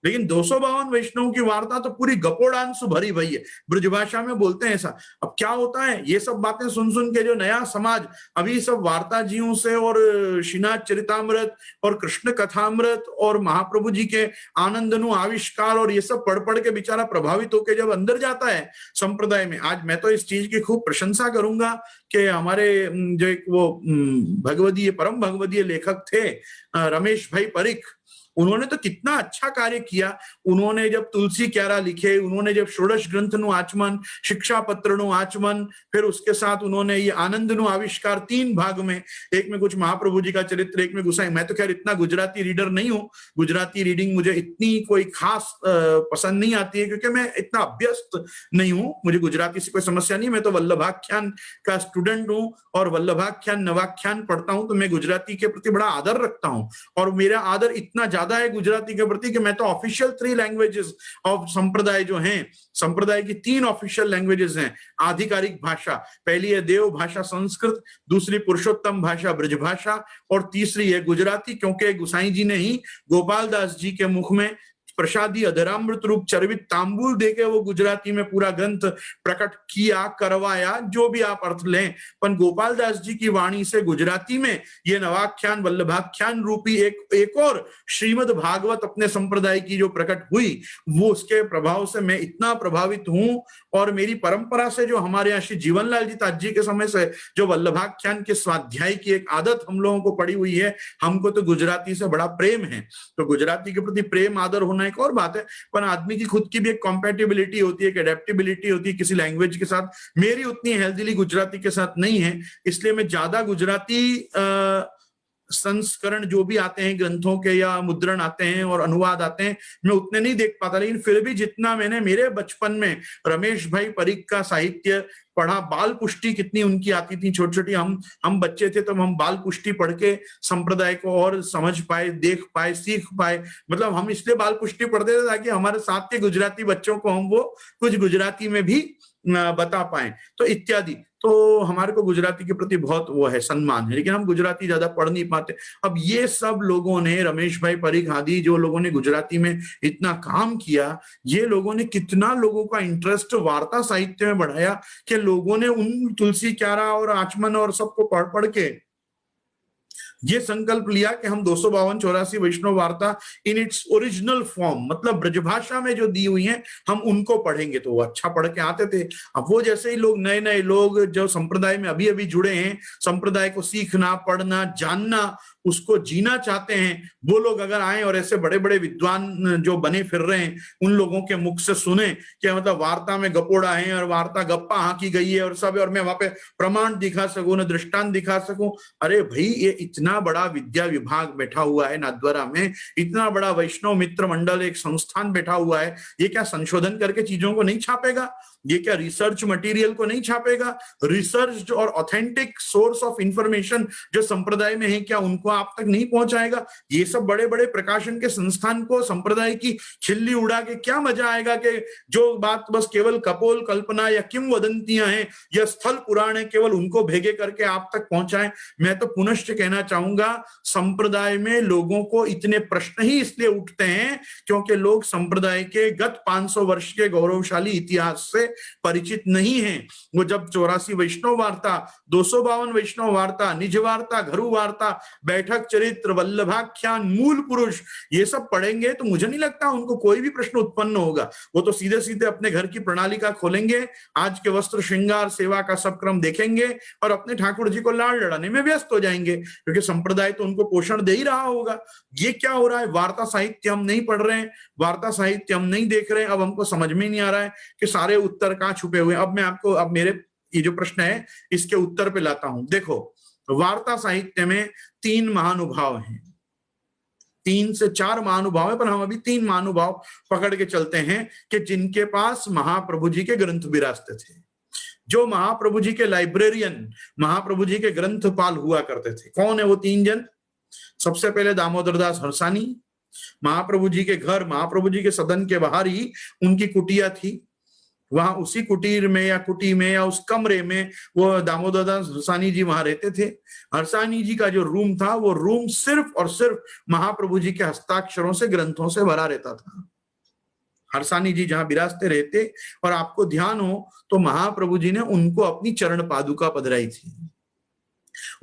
Speaker 1: लेकिन 252 वैष्णव की वार्ता तो पूरी गपोड़ांशु भरी भई है। ब्रजभाषा में बोलते हैं ऐसा। अब क्या होता है, ये सब बातें सुन के जो नया समाज अभी सब वार्ता जियों से और श्रीनाथ चरितामृत और कृष्ण कथामृत और महाप्रभु जी के आनंदनु आविष्कार और ये सब पढ़ के बेचारा प्रभावित होकर जब अंदर जाता है संप्रदाय में, आज मैं तो इस चीज की खूब प्रशंसा करूंगा कि हमारे जो एक वो भगवदीय परम भगवदीय लेखक थे रमेश भाई परिख, उन्होंने तो कितना अच्छा कार्य किया। उन्होंने जब तुलसी क्यारा लिखे, उन्होंने जब षोडश ग्रंथ नु आचमन, शिक्षा पत्र नु आचमन, फिर उसके साथ उन्होंने ये आनंद नु आविष्कार 3 भाग में, एक में कुछ महाप्रभु जी का चरित्र, एक में गुसाई। मैं तो खैर इतना गुजराती रीडर नहीं हूँ, गुजराती रीडिंग मुझे इतनी कोई खास पसंद नहीं आती है क्योंकि मैं इतना अभ्यस्त नहीं हूँ, मुझे गुजराती से कोई समस्या नहीं। मैं तो वल्लभाख्यान का स्टूडेंट हूँ और वल्लभाख्यान नवाख्यान पढ़ता हूँ, तो मैं गुजराती के प्रति बड़ा आदर रखता हूँ और मेरा आदर इतना ज्यादा है गुजराती के प्रति कि मैं तो ऑफिशियल 3 लैंग्वेजेस ऑफ संप्रदाय जो हैं, संप्रदाय की 3 ऑफिशियल लैंग्वेजेस हैं आधिकारिक भाषा। पहली है देव भाषा संस्कृत, दूसरी पुरुषोत्तम भाषा ब्रज भाषा और तीसरी है गुजराती, क्योंकि गुसाई जी ने ही गोपाल दास जी के मुख में प्रसादी अधरामृत रूप चरवित तांबुल देके वो गुजराती में पूरा ग्रंथ प्रकट किया, करवाया, जो भी आप अर्थ लें। पर गोपाल दास जी की वाणी से गुजराती में ये नवाख्यान वल्लभाख्यान रूपी एक और श्रीमद् भागवत अपने संप्रदाय की जो प्रकट हुई, वो उसके प्रभाव से मैं इतना प्रभावित हूं। और मेरी परंपरा से जो हमारे यहाँ श्री जीवनलाल जी ताज जी के समय से जो वल्लभाख्यान के स्वाध्याय की एक आदत हम लोगों को पड़ी हुई है, हमको तो गुजराती से बड़ा प्रेम है। तो गुजराती के प्रति प्रेम आदर होना एक और बात है, पर आदमी की खुद की भी एक कॉम्पैटिबिलिटी होती है, एक एडेप्टेबिलिटी होती है किसी लैंग्वेज के साथ। मेरी उतनी हेल्दीली गुजराती के साथ नहीं है, इसलिए मैं ज्यादा गुजराती संस्करण जो भी आते हैं ग्रंथों के या मुद्रण आते हैं और अनुवाद आते हैं, मैं उतने नहीं देख पाता, लेकिन फिर भी जितना मैंने मेरे बचपन में रमेश भाई परीख का साहित्य पढ़ा, बाल पुष्टि कितनी उनकी आती थी, छोटी छोटी हम बच्चे थे तब हम बाल पुष्टि पढ़ के संप्रदाय को और समझ पाए, देख पाए, सीख पाए। मतलब हम इसलिए बाल पुष्टि पढ़ते थे ताकि हमारे साथ के गुजराती बच्चों को हम वो कुछ गुजराती में भी बता पाए, तो इत्यादि। तो हमारे को गुजराती के प्रति बहुत वो है, सम्मान है, लेकिन हम गुजराती ज्यादा पढ़ नहीं पाते। अब ये सब लोगों ने, रमेश भाई परीख आदि जो लोगों ने गुजराती में इतना काम किया, ये लोगों ने कितना लोगों का इंटरेस्ट वार्ता साहित्य में बढ़ाया कि लोगों ने उन तुलसी क्यारा और आचमन और सबको पढ़ पढ़ के ये संकल्प लिया कि हम 252-84 वैष्णव वार्ता इन इट्स ओरिजिनल फॉर्म, मतलब ब्रजभाषा में जो दी हुई हैं, हम उनको पढ़ेंगे। तो वो अच्छा पढ़ के आते थे। अब वो जैसे ही लोग, नए नए लोग जो संप्रदाय में अभी अभी जुड़े हैं, संप्रदाय को सीखना, पढ़ना, जानना, उसको जीना चाहते हैं, वो लोग अगर आए और ऐसे बड़े बड़े विद्वान जो बने फिर रहे हैं, उन लोगों के मुख से सुने कि मतलब वार्ता में गपोड़ा है और वार्ता गप्पा हाँकी गई है और सब, और मैं वहां पे प्रमाण दिखा सकूं, न दृष्टांत दिखा सकूं। अरे भाई, ये इतना बड़ा विद्या विभाग बैठा हुआ है नाथद्वारा में, इतना बड़ा वैष्णव मित्र मंडल एक संस्थान बैठा हुआ है, ये क्या संशोधन करके चीजों को नहीं छापेगा? ये क्या रिसर्च मटेरियल को नहीं छापेगा? रिसर्च और ऑथेंटिक सोर्स ऑफ इंफॉर्मेशन जो संप्रदाय में है, क्या उनको आप तक नहीं पहुंचाएगा? ये सब बड़े बड़े प्रकाशन के संस्थान को संप्रदाय की खिल्ली उड़ा के क्या मजा आएगा कि जो बात बस केवल कपोल कल्पना या किंवदंतियां हैं या स्थल पुराण है, केवल उनको भेगे करके आप तक पहुंचाएं। मैं तो पुनश्च कहना चाहूंगा, संप्रदाय में लोगों को इतने प्रश्न ही इसलिए उठते हैं क्योंकि लोग संप्रदाय के गत 500 वर्ष के गौरवशाली इतिहास से परिचित नहीं है। वो जब 84 वैष्णव वार्ता, 252 वैष्णव वार्ता, निज वार्ता, घरु वार्ता, बैठक चरित्र, वल्लभाख्यान, मूल पुरुष, ये सब पढ़ेंगे तो मुझे नहीं लगता उनको कोई भी प्रश्न उत्पन्न होगा। वो तो सीधे सीधे अपने घर की प्रणालिका खोलेंगे, आज के वस्त्र श्रृंगार सेवा का सब क्रम देखेंगे और अपने ठाकुर जी को लाड़ लड़ाने में व्यस्त हो जाएंगे, क्योंकि संप्रदाय तो उनको पोषण दे ही रहा होगा। ये क्या हो रहा है? वार्ता साहित्य हम नहीं पढ़ रहे हैं, वार्ता साहित्य हम नहीं देख रहे हैं। अब हमको समझ में नहीं आ रहा है कि सारे उत्तर कहाँ छुपे हुए हैं। अब मैं आपको, अब मेरे ये जो प्रश्न है इसके उत्तर पे लाता हूं। देखो, वार्ता साहित्य में 3 महानुभाव हैं, 3 से 4 महानुभाव है, पर हम अभी 3 महानुभाव पकड़ के चलते हैं कि जिनके पास महाप्रभु जी के ग्रंथ विरासते थे, जो महाप्रभु जी के लाइब्रेरियन, महाप्रभु जी के ग्रंथपाल हुआ करते थे। कौन है वो 3 जन? सबसे पहले दामोदर दास हरसानी। महाप्रभु जी के घर, महाप्रभु जी के सदन के बाहर ही उनकी कुटिया थी। वहां उसी कुटीर में या कुटी में या उस कमरे में वो दामोदर दास हरसानी जी वहां रहते थे। हरसानी जी का जो रूम था, वो रूम सिर्फ और सिर्फ महाप्रभु जी के हस्ताक्षरों से, ग्रंथों से भरा रहता था। हरसानी जी जहां विराजते रहते, और आपको ध्यान हो तो महाप्रभु जी ने उनको अपनी चरण पादुका पधराई थी।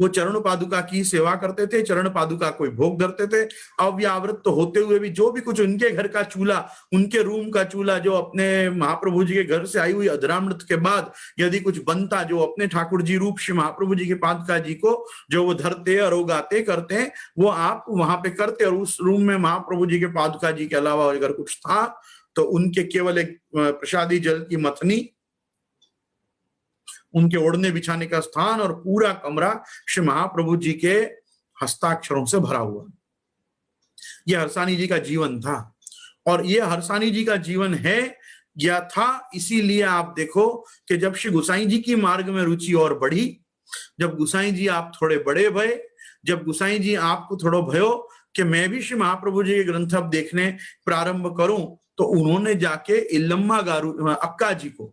Speaker 1: वो चरण पादुका की सेवा करते थे, चरण पादुका कोई भोग धरते थे। अव्यावृत तो होते हुए भी जो भी कुछ उनके घर का चूल्हा, उनके रूम का चूल्हा, जो अपने महाप्रभु जी के घर से आई हुई अधरामृत के बाद यदि कुछ बनता, जो अपने ठाकुर जी रूप श्री महाप्रभु जी के पादुका जी को जो वो धरते, अरोगाते करते, वो आप वहां पे करते। और उस रूम में महाप्रभु जी के पादुका जी के अलावा अगर कुछ था तो उनके केवल एक प्रसादी जल की मथनी, उनके ओढ़ने बिछाने का स्थान और पूरा कमरा श्री महाप्रभु जी के हस्ताक्षरों से भरा हुआ। यह हरसानी जी का जीवन था, और यह हरसानी जी का जीवन है या था। इसीलिए आप देखो कि जब श्री गोसाई जी की मार्ग में रुचि और बढ़ी, जब गोसाई जी आप थोड़े बड़े भये, जब गोसाई जी आपको थोड़ा भयो कि मैं भी श्री महाप्रभु जी के ग्रंथ अब देखने प्रारंभ करूं, तो उन्होंने जाके इल्लम्मा गारू अक्का जी को,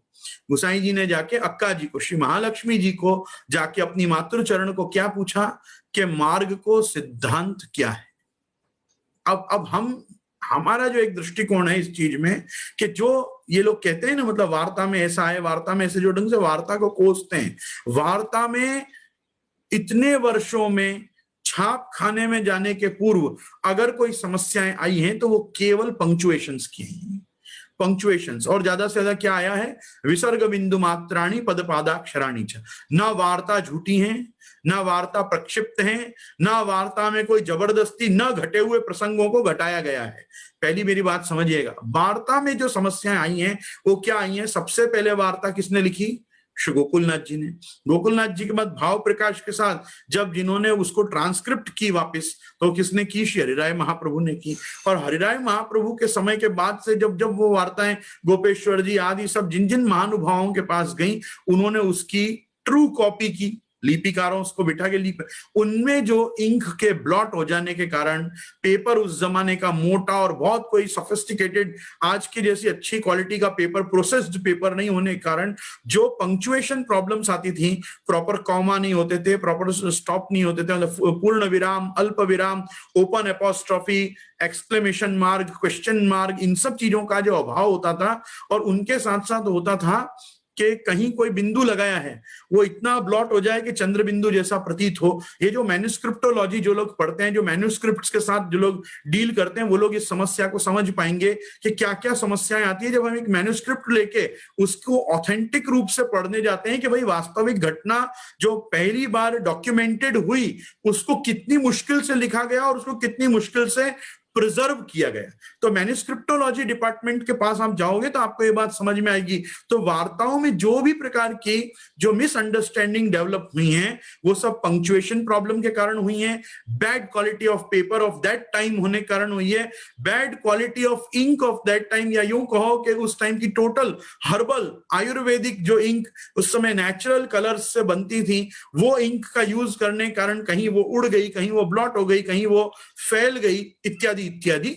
Speaker 1: गोसाई जी ने जाके अक्का जी को, श्री महालक्ष्मी जी को जाके अपनी मातृ चरण को क्या पूछा कि मार्ग को सिद्धांत क्या है। अब हमारा जो एक दृष्टिकोण है इस चीज में कि जो ये लोग कहते हैं ना, मतलब वार्ता में ऐसा है, वार्ता में ऐसे, जो ढंग से वार्ता को कोसते हैं, वार्ता में इतने वर्षों में छाप खाने में जाने के पूर्व अगर कोई समस्याएं आई हैं तो वो केवल पंक्चुएशंस की हैं, पंक्चुएशंस। और ज्यादा से ज्यादा क्या आया है? विसर्ग बिंदु मात्राणी पद पादाक्षराणी च। ना वार्ता झूठी है, ना वार्ता प्रक्षिप्त है, ना वार्ता में कोई जबरदस्ती, न घटे हुए प्रसंगों को घटाया गया है। पहली मेरी बात समझिएगा, वार्ता में जो समस्याएं आई हैं वो क्या आई हैं? सबसे पहले वार्ता किसने लिखी? श्री गोकुलनाथ जी ने। गोकुलनाथ जी के बाद भाव प्रकाश के साथ जब जिन्होंने उसको ट्रांसक्रिप्ट की वापस, तो किसने की? श्री हरिराय महाप्रभु ने की। और हरिराय महाप्रभु के समय के बाद से जब जब वो वार्ताएं गोपेश्वर जी आदि सब जिन जिन महानुभावों के पास गई, उन्होंने उसकी ट्रू कॉपी की, लिपिकारों उसको बिठा के लिप, उनमें जो इंक के ब्लॉट हो जाने के कारण, पेपर उस जमाने का मोटा और बहुत कोई सोफिस्टिकेटेड आज की जैसी अच्छी क्वालिटी का पेपर, प्रोसेस्ड पेपर नहीं होने के कारण जो पंक्चुएशन प्रॉब्लम्स आती थी, प्रॉपर कॉमा नहीं होते थे, प्रॉपर स्टॉप नहीं होते थे, मतलब पूर्ण विराम, अल्प विराम, open apostrophe, exclamation mark, question mark, इन सब चीजों का जो अभाव होता था। और उनके साथ साथ होता था कि कहीं कोई बिंदु लगाया है वो इतना ब्लॉट हो जाए कि चंद्र बिंदु जैसा प्रतीत हो। ये जो मैन्युस्क्रिप्टोलॉजी जो लोग पढ़ते हैं, जो मैन्युस्क्रिप्ट्स के साथ जो लोग डील करते हैं, वो लोग इस समस्या को समझ पाएंगे कि क्या क्या समस्याएं आती है जब हम एक मैन्युस्क्रिप्ट लेके उसको ऑथेंटिक रूप से पढ़ने जाते हैं कि भाई वास्तविक घटना जो पहली बार डॉक्यूमेंटेड हुई उसको कितनी मुश्किल से लिखा गया और उसको कितनी मुश्किल से प्रिजर्व किया गया। तो मैन्युस्क्रिप्टोलॉजी डिपार्टमेंट के पास आप जाओगे तो आपको ये बात समझ में आएगी। तो वार्ताओं में जो भी प्रकार की जो मिसअंडरस्टैंडिंग डेवलप हुई हैं, वो सब पंक्चुएशन प्रॉब्लम के कारण हुई हैं, bad quality of paper of that time होने के कारण हुई है, bad quality of ink of that time, या यूं कहो कि उस टाइम की टोटल हर्बल आयुर्वेदिक जो इंक उस समय नेचुरल कलर्स से बनती थी, वो इंक का यूज करने के कारण कहीं वो उड़ गई, कहीं वो ब्लॉट हो गई, कहीं वो फैल गई, इत्यादि इत्यादि।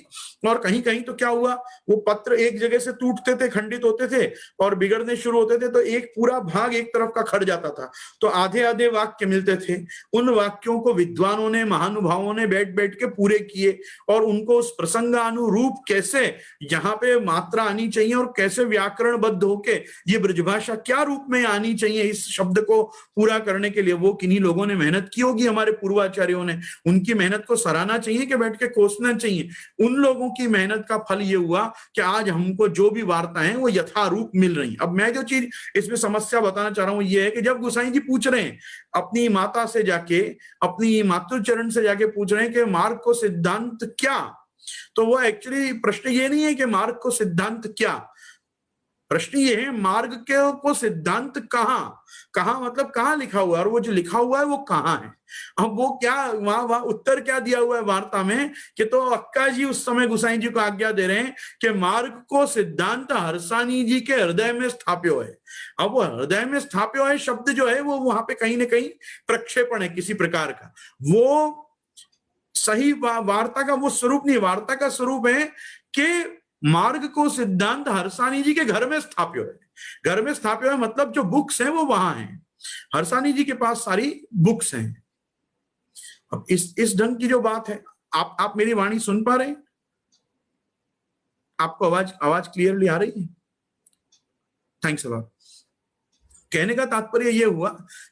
Speaker 1: और कहीं कहीं तो क्या हुआ, वो पत्र एक जगह से टूटते थे, खंडित होते थे और बिगड़ने शुरू होते थे, तो एक पूरा भाग एक तरफ का खड़ जाता था, तो आधे आधे वाक्य मिलते थे। उन वाक्यों को विद्वानों ने, महानुभावों ने बैठ बैठ के पूरे किए और उनको उस प्रसंगानुरूप कैसे यहाँ पे मात्रा आनी चाहिए और कैसे व्याकरणबद्ध होके ये ब्रजभाषा क्या रूप में आनी चाहिए इस शब्द को पूरा करने के लिए, वो किन्हीं लोगों ने मेहनत की होगी, हमारे पूर्वाचार्यों ने। उनकी मेहनत को सराहना चाहिए कि बैठ के कोसना चाहिए। उन लोगों की मेहनत का फल ये हुआ कि आज हमको जो भी वार्ता है वो यथारूप मिल रही। अब मैं जो चीज इसमें समस्या बताना चाह रहा हूं ये है कि जब गोसाई जी पूछ रहे हैं अपनी माता से जाके, अपनी मातृचरण से जाके पूछ रहे हैं कि मार्ग को सिद्धांत क्या, तो वो एक्चुअली प्रश्न ये नहीं है कि मार्ग को सिद्धांत क्या, प्रश्न ये है मार्ग के को सिद्धांत कहाँ मतलब कहाँ लिखा हुआ है, और वो जो लिखा हुआ है वो कहाँ है। अब वो क्या वहां उत्तर क्या दिया हुआ है वार्ता में कि तो अक्का जी उस समय गुसाई जी को आज्ञा दे रहे हैं कि मार्ग को सिद्धांत हरसानी जी के हृदय में स्थाप्यो है। अब वो हृदय में स्थाप्यो है शब्द जो है वो वहां पे कहीं ना कहीं प्रक्षेपण है किसी प्रकार का, वो सही वार्ता का वो स्वरूप नहीं। वार्ता का स्वरूप है कि मार्ग को सिद्धांत हरसानी जी के घर में स्थाप्यो है। घर में स्थाप्यो है मतलब जो बुक्स हैं वो वहां हैं, हरसानी जी के पास सारी बुक्स हैं। अब इस ढंग की जो बात है, आप मेरी वाणी सुन पा रहे हैं? आपको आवाज क्लियरली आ रही है? Thanks a lot. कहने का तात्पर्य ये हुआ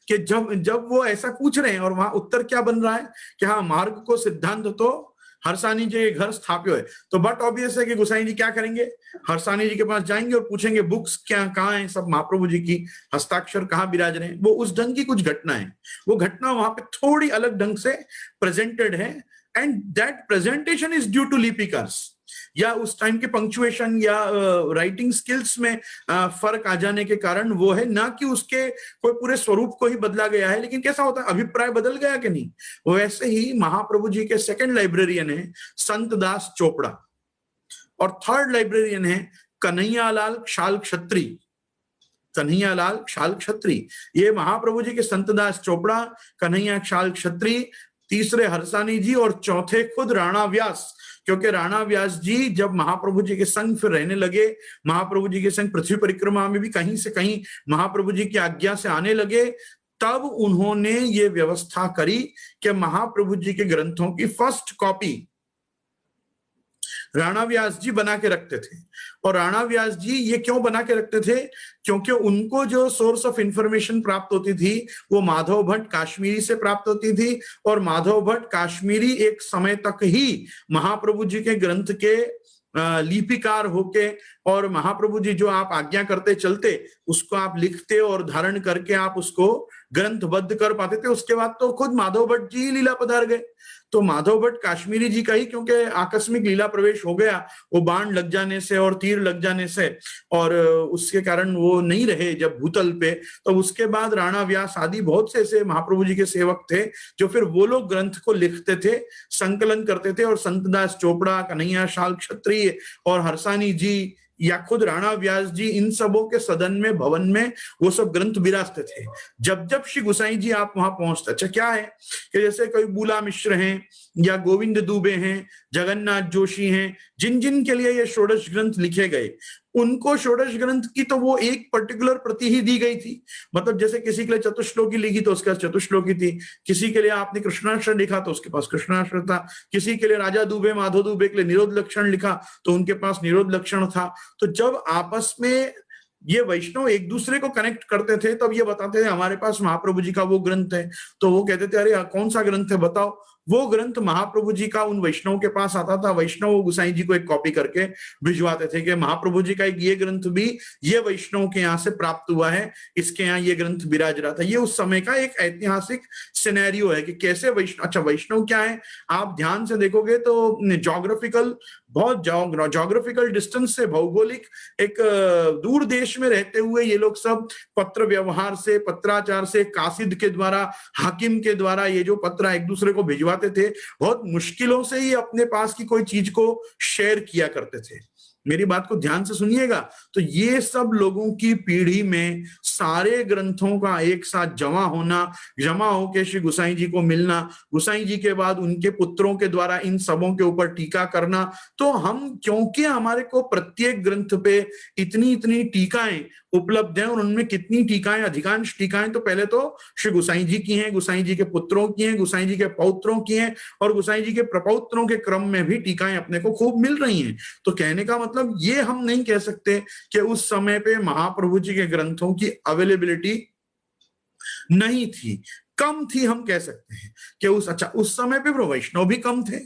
Speaker 1: कि जब वो ऐसा पूछ रहे हैं और वहां उत्तर क्या बन रहा है कि हाँ मार्ग को सिद्धांत तो हरसानी जी के घर स्थाप्यो है, तो बट ऑब्वियस है कि गोसाई जी क्या करेंगे, हरसानी जी के पास जाएंगे और पूछेंगे बुक्स क्या कहाँ हैं, सब महाप्रभु जी की हस्ताक्षर कहाँ विराज रहे हैं। वो उस ढंग की कुछ घटना है, वो घटना वहां पे थोड़ी अलग ढंग से प्रेजेंटेड है, and that presentation is due to लिपिकर्स, या उस टाइम के पंक्चुएशन या राइटिंग स्किल्स में फर्क आ जाने के कारण वो है, ना कि उसके कोई पूरे स्वरूप को ही बदला गया है। लेकिन कैसा होता है, अभिप्राय बदल गया कि नहीं। वैसे ही महाप्रभु जी के सेकंड लाइब्रेरियन है संत दास चोपड़ा, और थर्ड लाइब्रेरियन है कन्हैयालाल क्षाल क्षत्री। कन्हैयालाल क्षाल क्षत्री, ये महाप्रभु जी के संत दास चोपड़ा, कन्हैया क्षाल क्षत्री, तीसरे हरसानी जी, और चौथे खुद राणा व्यास। क्योंकि राणा व्यास जी जब महाप्रभु जी के संग फिर रहने लगे, महाप्रभु जी के संग पृथ्वी परिक्रमा में भी कहीं से कहीं महाप्रभु जी की आज्ञा से आने लगे, तब उन्होंने ये व्यवस्था करी कि महाप्रभु जी के ग्रंथों की फर्स्ट कॉपी राणा व्यास जी बना के रखते थे। और राणा व्यास जी ये क्यों बना के रखते थे, क्योंकि उनको जो सोर्स ऑफ इंफॉर्मेशन प्राप्त होती थी वो माधव भट्ट काश्मीरी से प्राप्त होती थी, और माधव भट्ट काश्मीरी एक समय तक ही महाप्रभु जी के ग्रंथ के लिपिकार होके, और महाप्रभु जी जो आप आज्ञा करते चलते उसको आप लिखते और धारण करके आप उसको ग्रंथबद्ध कर पाते थे। उसके बाद तो खुद माधव भट्ट जी लीला पधार गए। तो माधव भट्ट काश्मीरी जी का ही, क्योंकि आकस्मिक लीला प्रवेश हो गया वो बाण लग जाने से और तीर लग जाने से, और उसके कारण वो नहीं रहे जब भूतल पे, तो उसके बाद राणा व्यास आदि बहुत से ऐसे महाप्रभु जी के सेवक थे जो फिर वो लोग ग्रंथ को लिखते थे, संकलन करते थे, और संतदास चोपड़ा, कन्हैया शाल क्षत्रिय और हरसानी जी या खुद राणा व्यास जी, इन सबों के सदन में, भवन में वो सब ग्रंथ विराजते थे। जब जब श्री गुसाई जी आप वहां पहुंचते, अच्छा क्या है कि जैसे कोई बूला मिश्र हैं या गोविंद दुबे हैं, जगन्नाथ जोशी हैं, जिन जिन के लिए ये षोडश ग्रंथ लिखे गए, उनको षोडश ग्रंथ की तो वो एक पर्टिकुलर प्रति ही दी गई थी। मतलब जैसे किसी के लिए चतुश्लोकी लिखी तो उसके पास चतुश्लोकी थी, किसी के लिए आपने कृष्णाक्षर लिखा तो उसके पास कृष्णाक्षर था, किसी के लिए राजा दुबे माधव दुबे के लिए निरोध लक्षण लिखा तो उनके पास निरोध लक्षण था। तो जब आपस में ये वैष्णव एक दूसरे को कनेक्ट करते थे तब ये बताते थे हमारे पास महाप्रभु जी का वो ग्रंथ है, तो वो कहते थे अरे कौन सा ग्रंथ है बताओ। वो ग्रंथ महाप्रभु जी का उन वैष्णव के पास आता था, वैष्णव गुसाई जी को एक कॉपी करके भिजवाते थे कि महाप्रभु जी का एक ये ग्रंथ भी ये वैष्णव के यहाँ से प्राप्त हुआ है, इसके यहाँ ये ग्रंथ विराज रहा था। ये उस समय का एक ऐतिहासिक सिनेरियो है कि कैसे वैष्णव, अच्छा वैष्णव क्या है आप ध्यान से देखोगे तो जोग्राफिकल, बहुत जोग्राफिकल डिस्टेंस से, भौगोलिक एक दूर देश में रहते हुए ये लोग सब पत्र व्यवहार से, पत्राचार से, कासिद के द्वारा, हाकिम के द्वारा ये जो पत्र एक दूसरे को भिजवाते थे, बहुत मुश्किलों से ही अपने पास की कोई चीज को शेयर किया करते थे। मेरी बात को ध्यान से सुनिएगा। तो ये सब लोगों की पीढ़ी में सारे ग्रंथों का एक साथ जमा होना, जमा होकर श्री गुसाई जी को मिलना, गुसाई जी के बाद उनके पुत्रों के द्वारा इन सबों के ऊपर टीका करना। तो हम, क्योंकि हमारे को प्रत्येक ग्रंथ पे इतनी इतनी टीकाएं उपलब्ध हैं, और उनमें कितनी टीकाएं, अधिकांश टीकाएं तो पहले तो श्री गुसाई जी की हैं, गुसाई जी के पुत्रों की हैं, गुसाई जी के पौत्रों की हैं, और गुसाई जी के प्रपौत्रों के क्रम में भी टीकाएं अपने को खूब मिल रही हैं। तो कहने का मतलब ये हम नहीं कह सकते कि उस समय पे महाप्रभु जी के ग्रंथों की अवेलेबिलिटी नहीं थी, कम थी। हम कह सकते हैं कि उस समय पे वैष्णव भी कम थे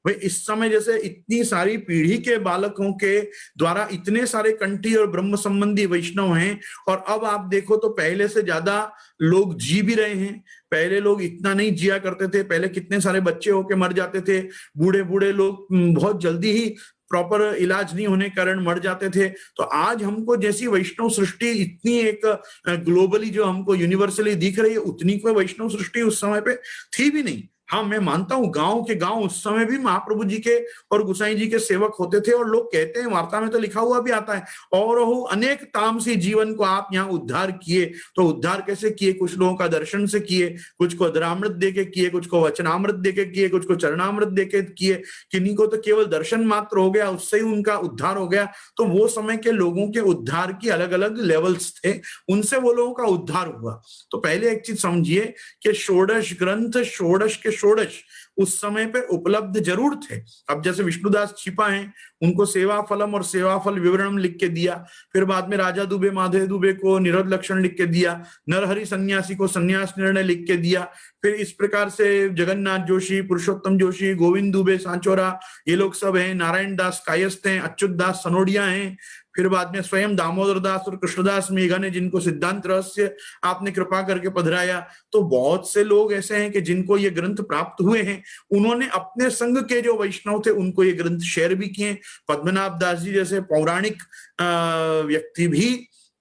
Speaker 1: भाई। इस समय जैसे इतनी सारी पीढ़ी के बालकों के द्वारा इतने सारे कंठी और ब्रह्म संबंधी वैष्णव हैं, और अब आप देखो तो पहले से ज्यादा लोग जी भी रहे हैं। पहले लोग इतना नहीं जिया करते थे, पहले कितने सारे बच्चे होके मर जाते थे, बूढ़े बूढ़े लोग बहुत जल्दी ही प्रॉपर इलाज नहीं होने के कारण मर जाते थे। तो आज हमको जैसी वैष्णव सृष्टि इतनी एक ग्लोबली जो हमको यूनिवर्सली दिख रही है, उतनी कोई वैष्णव सृष्टि उस समय पे थी भी नहीं। हाँ, मैं मानता हूँ गांव के गांव उस समय भी महाप्रभु जी के और गुसाई जी के सेवक होते थे, और लोग कहते हैं, वार्ता में तो लिखा हुआ भी आता है, और वो अनेक तामसी जीवन को आप यहाँ उद्धार किए। तो उद्धार कैसे किए? कुछ लोगों का दर्शन से किए, कुछ को अधरामृत देके किए, कुछ को वचनामृत देके किए, कुछ को चरणामृत देके किए, किन्हीं को तो केवल दर्शन मात्र हो गया, उससे ही उनका उद्धार हो गया। तो वो समय के लोगों के उद्धार की अलग अलग लेवल्स थे, उनसे वो लोगों का उद्धार हुआ। तो पहले एक चीज समझिए कि षोडश ग्रंथ, षोडश के षोडश उस समय पे उपलब्ध जरूर थे। अब जैसे विष्णुदास छिपा हैं, उनको सेवा फलम और सेवा फल विवरणम लिख के दिया, फिर बाद में राजा दुबे माधव दुबे को निरोध लक्षण लिख के दिया, नरहरि सन्यासी को सन्यास निर्णय लिख के दिया। फिर इस प्रकार से जगन्नाथ जोशी, पुरुषोत्तम जोशी, गोविंद दुबे सांचोरा, ये लोग सब हैं, नारायण दास कायस्थ हैं, अच्युत दास सनोडिया हैं। फिर बाद में स्वयं दामोदर दास और कृष्णदास मेघा ने, जिनको सिद्धांत रहस्य आपने कृपा करके पधराया। तो बहुत से लोग ऐसे हैं कि जिनको ये ग्रंथ प्राप्त हुए हैं, उन्होंने अपने संघ के जो वैष्णव थे उनको ये ग्रंथ शेयर भी किए। पद्मनाभ दास जी जैसे पौराणिक व्यक्ति भी,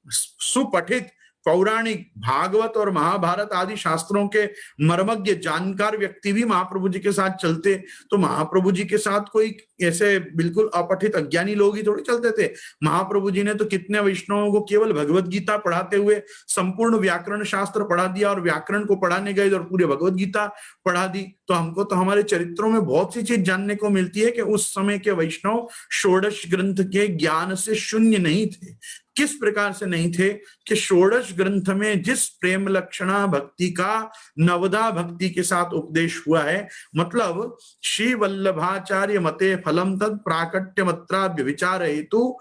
Speaker 1: सुपठित पौराणिक भागवत और महाभारत आदि शास्त्रों के मर्मज्ञ जानकार व्यक्ति भी महाप्रभु जी के साथ चलते। तो महाप्रभु जी के साथ कोई ऐसे बिल्कुल अपठित अज्ञानी लोग ही थोड़ी चलते थे। महाप्रभु जी ने तो कितने वैष्णवों को केवल भगवत गीता पढ़ाते हुए संपूर्ण व्याकरण शास्त्र पढ़ा दिया, और व्याकरण को पढ़ाने गए और पूरे भगवत गीता पढ़ा दी। तो हमको तो हमारे चरित्रों में बहुत सी चीज जानने को मिलती है कि उस समय के वैष्णव षोडश ग्रंथ के ज्ञान से शून्य नहीं थे। किस प्रकार से नहीं थे कि षोडश ग्रंथ में जिस प्रेम लक्षणा भक्ति का नवदा भक्ति के साथ उपदेश हुआ है, मतलब श्री वल्लभाचार्य मते फलम तद प्राकट्य मत्रा व्यभिचार हेतु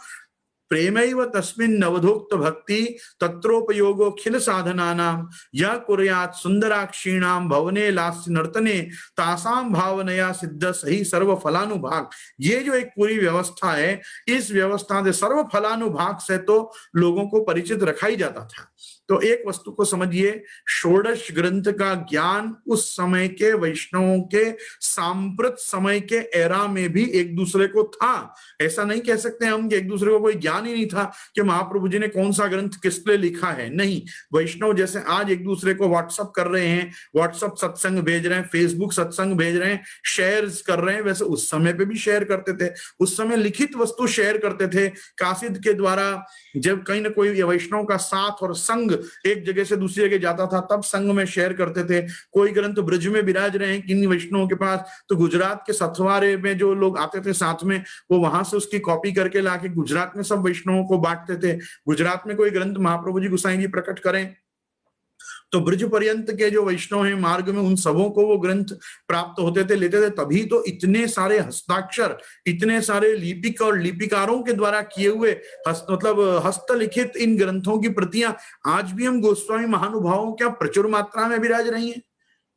Speaker 1: प्रेमैव तस्मिन् नवधोक्त भक्ति तत्रोपयोगो खिल साधनानाम या कुर्यात् सुंदराक्षीणाम भवने लास्य नर्तने तासाम भावनया सिद्ध सही सर्व फलानुभाग। ये जो एक पूरी व्यवस्था है, इस व्यवस्था से सर्व फलानुभाग से तो लोगों को परिचित रखा ही जाता था। तो एक वस्तु को समझिए, षोडश ग्रंथ का ज्ञान उस समय के वैष्णवों के सांप्रत समय के एरा में भी एक दूसरे को था। ऐसा नहीं कह सकते हम कि एक दूसरे को कोई ज्ञान ही नहीं था कि महाप्रभु जी ने कौन सा ग्रंथ किस लिए लिखा है। नहीं, वैष्णव जैसे आज एक दूसरे को व्हाट्सअप कर रहे हैं, व्हाट्सअप सत्संग भेज रहे हैं, फेसबुक सत्संग भेज रहे हैं, शेयर्स कर रहे हैं, वैसे उस समय पे भी शेयर करते थे। उस समय लिखित वस्तु शेयर करते थे कासिद के द्वारा। जब कहीं ना कोई वैष्णव का साथ और संग एक जगह से दूसरी जगह जाता था, तब संग में शेयर करते थे। कोई ग्रंथ ब्रज में विराज रहे हैं किन्हीं वैष्णवों के पास, तो गुजरात के सथवारे में जो लोग आते थे साथ में, वो वहां से उसकी कॉपी करके लाके गुजरात में सब वैष्णवों को बांटते थे। गुजरात में कोई ग्रंथ महाप्रभु जी गोसाई जी प्रकट करें तो ब्रज पर्यंत के जो वैष्णव हैं मार्ग में, उन सबों को वो ग्रंथ प्राप्त होते थे, लेते थे। तभी तो इतने सारे हस्ताक्षर, इतने सारे लिपिक और लिपिकारों के द्वारा किए हुए मतलब हस्तलिखित इन ग्रंथों की प्रतियां आज भी हम गोस्वामी महानुभावों क्या प्रचुर मात्रा में विराज रही हैं।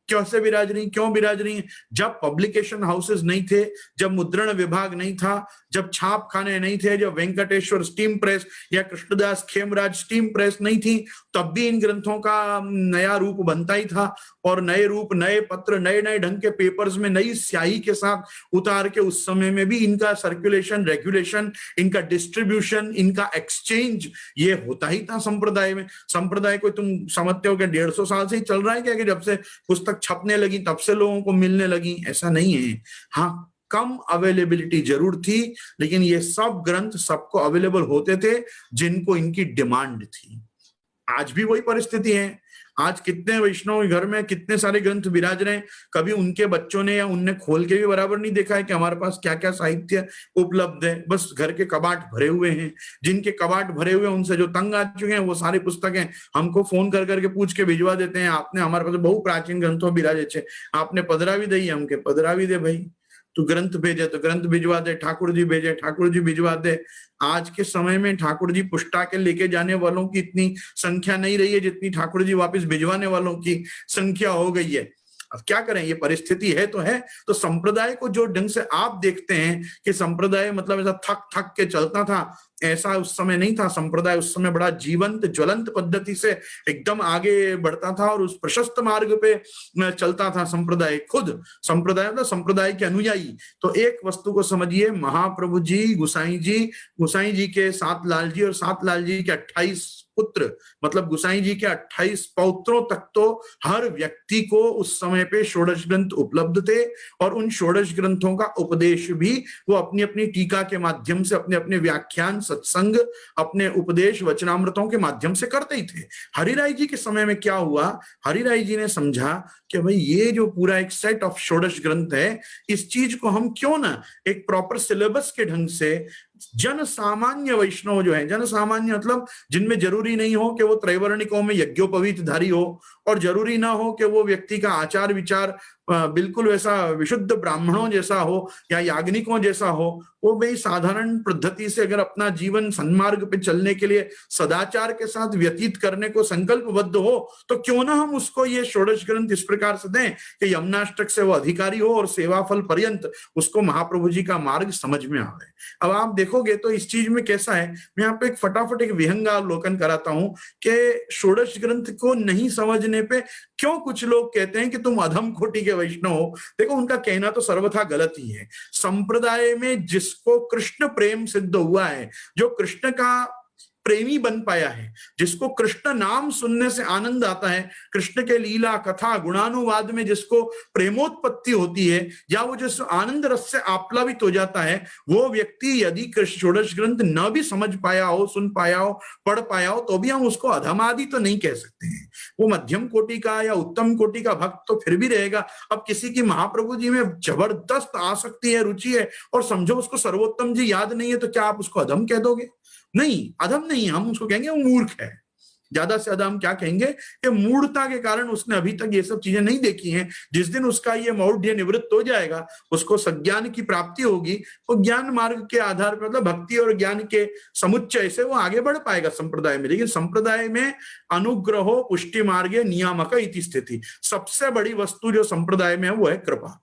Speaker 1: कैसे विराज रही, क्यों विराज रही? जब पब्लिकेशन हाउसेस नहीं थे, जब मुद्रण विभाग नहीं था, जब छाप खाने नहीं थे, जब वेंकटेश्वर स्टीम प्रेस या कृष्णदास खेमराज स्टीम प्रेस नहीं थी, तब भी इन ग्रंथों का नया रूप बनता ही था। और नए रूप, नए पत्र, नए नए ढंग के पेपर्स में नई स्याही के साथ उतार के उस समय में भी इनका सर्कुलेशन, रेगुलेशन, इनका डिस्ट्रीब्यूशन, इनका एक्सचेंज ये होता ही था संप्रदाय में। संप्रदाय को तुम समझते हो कि 150 साल से ही चल रहा है क्या, कि जब से पुस्तक छपने लगी तब से लोगों को मिलने लगी? ऐसा नहीं है। हाँ, कम अवेलेबिलिटी जरूर थी, लेकिन ये सब ग्रंथ सबको अवेलेबल होते थे जिनको इनकी डिमांड थी। आज भी वही परिस्थिति है। आज कितने वैष्णव घर में कितने सारे ग्रंथ विराज रहे हैं, कभी उनके बच्चों ने या उनने खोल के भी बराबर नहीं देखा है कि हमारे पास क्या क्या साहित्य उपलब्ध है। बस घर के कबाट भरे हुए हैं। जिनके कबाट भरे हुए हैं, उनसे जो तंग आ चुके हैं, वो सारी पुस्तकें हमको फोन कर करके पूछ के भिजवा देते हैं, आपने हमारे पास बहु प्राचीन ग्रंथों विराजे छे, आपने पधरावी दी, हमके पधरावी दे भाई। तू ग्रंथ भेजे तो ग्रंथ भिजवा दे, ठाकुर जी भेजे ठाकुर जी भिजवा दे। आज के समय में ठाकुर जी पुष्टा के लेके जाने वालों की इतनी संख्या नहीं रही है जितनी ठाकुर जी वापस भिजवाने वालों की संख्या हो गई है। अब क्या करें, ये परिस्थिति है तो है। तो संप्रदाय को जो ढंग से आप देखते हैं कि संप्रदाय मतलब ऐसा थक थक के चलता था, ऐसा उस समय नहीं था। संप्रदाय उस समय बड़ा जीवंत ज्वलंत पद्धति से एकदम आगे बढ़ता था और उस प्रशस्त मार्ग पे चलता था संप्रदाय खुद। संप्रदाय मतलब संप्रदाय के अनुयायी। तो एक वस्तु को समझिए, महाप्रभु जी, गोसाई जी के सात लाल जी और सात लाल जी के 28 पुत्र, मतलब गोसाई जी के 28 पौत्रों तक तो हर व्यक्ति को उस समय पे षोडश ग्रंथ उपलब्ध थे। और उन षोडश ग्रंथों का उपदेश भी वो अपनी अपनी टीका के माध्यम से, अपने अपने व्याख्यान, सत्संग, अपने उपदेश वचनामृतों के माध्यम से करते ही थे। हरिराय जी के समय में क्या हुआ, हरिराय जी ने समझा कि भाई ये जो पूरा एक सेट ऑफ षोडश ग्रंथ है, इस चीज को हम क्यों ना एक प्रॉपर सिलेबस के ढंग से जन सामान्य वैष्णव जो है, जन सामान्य मतलब जिनमें जरूरी नहीं हो कि वो त्रैवर्णिकों में यज्ञोपवीत धारी हो, और जरूरी ना हो कि वो व्यक्ति का आचार विचार बिल्कुल वैसा विशुद्ध ब्राह्मणों जैसा हो या याग्निकों जैसा हो। वो भाई साधारण पद्धति से अगर अपना जीवन सन्मार्ग पे चलने के लिए सदाचार के साथ व्यतीत करने को संकल्पबद्ध हो, तो क्यों ना हम उसको ये षोडश ग्रंथ इस प्रकार से दें कि यमुनाष्टक से वो अधिकारी हो और सेवाफल पर्यंत उसको महाप्रभु जी का मार्ग समझ में आवे। अब आप देखोगे तो इस चीज में कैसा है, मैं यहाँ पे एक फटाफट एक विहंगावलोकन कराता हूं कि षोडश ग्रंथ को नहीं समझने पे क्यों कुछ लोग कहते हैं कि तुम अधम कोटि के वैष्णव हो। देखो, उनका कहना तो सर्वथा गलत ही है। संप्रदाय में जिसको कृष्ण प्रेम सिद्ध हुआ है, जो कृष्ण का प्रेमी बन पाया है, जिसको कृष्ण नाम सुनने से आनंद आता है, कृष्ण के लीला कथा गुणानुवाद में जिसको प्रेमोत्पत्ति होती है, या वो जिस आनंद रस से आप्लावित हो जाता है, वो व्यक्ति यदि कृष्ण षोडश ग्रंथ न भी समझ पाया हो, सुन पाया हो, पढ़ पाया हो, तो भी हम उसको अधमादि तो नहीं कह सकते हैं। वो मध्यम कोटि का या उत्तम कोटि का भक्त तो फिर भी रहेगा। अब किसी की महाप्रभु जी में जबरदस्त आसक्ति है, रुचि है, और समझो उसको सर्वोत्तम जी याद नहीं है, तो क्या आप उसको अधम कह दोगे? नहीं, अधम नहीं, हम उसको कहेंगे वो मूर्ख है। ज्यादा से ज्यादा हम क्या कहेंगे कि मूढ़ता के कारण उसने अभी तक ये सब चीजें नहीं देखी हैं। जिस दिन उसका ये मौढ़्य निवृत्त हो जाएगा, उसको सज्ञान की प्राप्ति होगी, वो ज्ञान मार्ग के आधार पर, मतलब भक्ति और ज्ञान के समुच्चय से वो आगे बढ़ पाएगा संप्रदाय में। लेकिन संप्रदाय में अनुग्रहो पुष्टि मार्गे नियामक इति स्थिति, सबसे बड़ी वस्तु जो संप्रदाय में है वो है कृपा।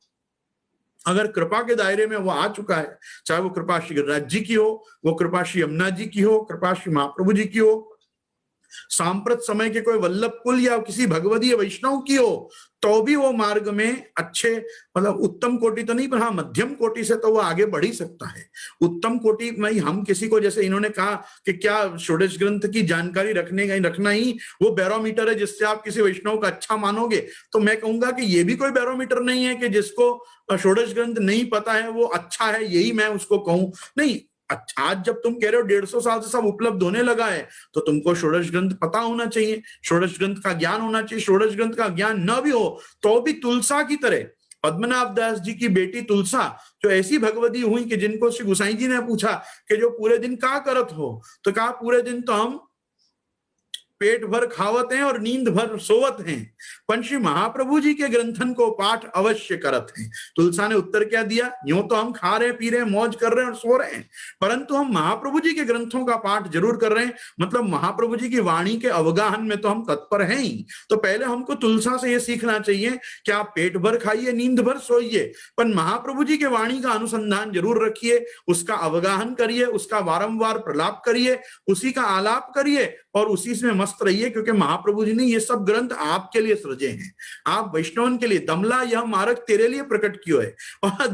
Speaker 1: अगर कृपा के दायरे में वो आ चुका है, चाहे वो कृपा श्री गिरिराज जी की हो, वो कृपा श्री यमुना जी की हो, कृपा श्री महाप्रभु जी की हो, सांप्रत समय के कोई वल्लभ कुल या किसी भगवदीय वैष्णव की हो तो भी वो मार्ग में अच्छे, मतलब उत्तम कोटि तो नहीं, पर हाँ मध्यम कोटि से तो वो आगे बढ़ ही सकता है। उत्तम कोटि में ही हम किसी को, जैसे इन्होंने कहा कि क्या षोडश ग्रंथ की जानकारी रखना ही वो बैरोमीटर है जिससे आप किसी वैष्णव का अच्छा मानोगे, तो मैं कहूंगा कि ये भी कोई बैरोमीटर नहीं है कि जिसको षोडश ग्रंथ नहीं पता है वो अच्छा है, यही मैं उसको कहूं। नहीं, अच्छा, आज जब तुम कह रहे हो 150 साल से सब उपलब्ध होने लगा है तो तुमको षोडश ग्रंथ पता होना चाहिए, षोडश ग्रंथ का ज्ञान होना चाहिए। षोडश ग्रंथ का ज्ञान न भी हो तो भी तुलसा की तरह, पद्मनाभ दास जी की बेटी तुलसा जो ऐसी भगवती हुई कि जिनको श्री गुसाई जी ने पूछा कि जो पूरे दिन क्या करत हो, तो कहा पूरे दिन तो हम पेट भर खावत हैं और नींद भर सोवत हैं, पर श्री महाप्रभु जी के ग्रंथन को पाठ अवश्य करत हैं। तुलसा ने उत्तर क्या दिया, यूं तो हम खा रहे पी रहे मौज कर रहे हैं और सो रहे हैं, परंतु हम महाप्रभु जी के ग्रंथों का पाठ जरूर कर रहे हैं, मतलब महाप्रभु जी की वाणी के अवगाहन में तो हम तत्पर हैं ही। तो पहले हमको तुलसा से यह सीखना चाहिए कि आप पेट भर खाइए नींद भर सोइए, पर महाप्रभु जी के वाणी का अनुसंधान जरूर रखिए, उसका अवगाहन करिए, उसका वारंवार प्रलाप करिए, उसी का आलाप करिए और उसी से मस्त रहिए, क्योंकि महाप्रभु जी ने ये सब ग्रंथ आपके लिए सृजे हैं, आप वैष्णवन के लिए। दमला यह मार्ग तेरे लिए प्रकट कियो है, और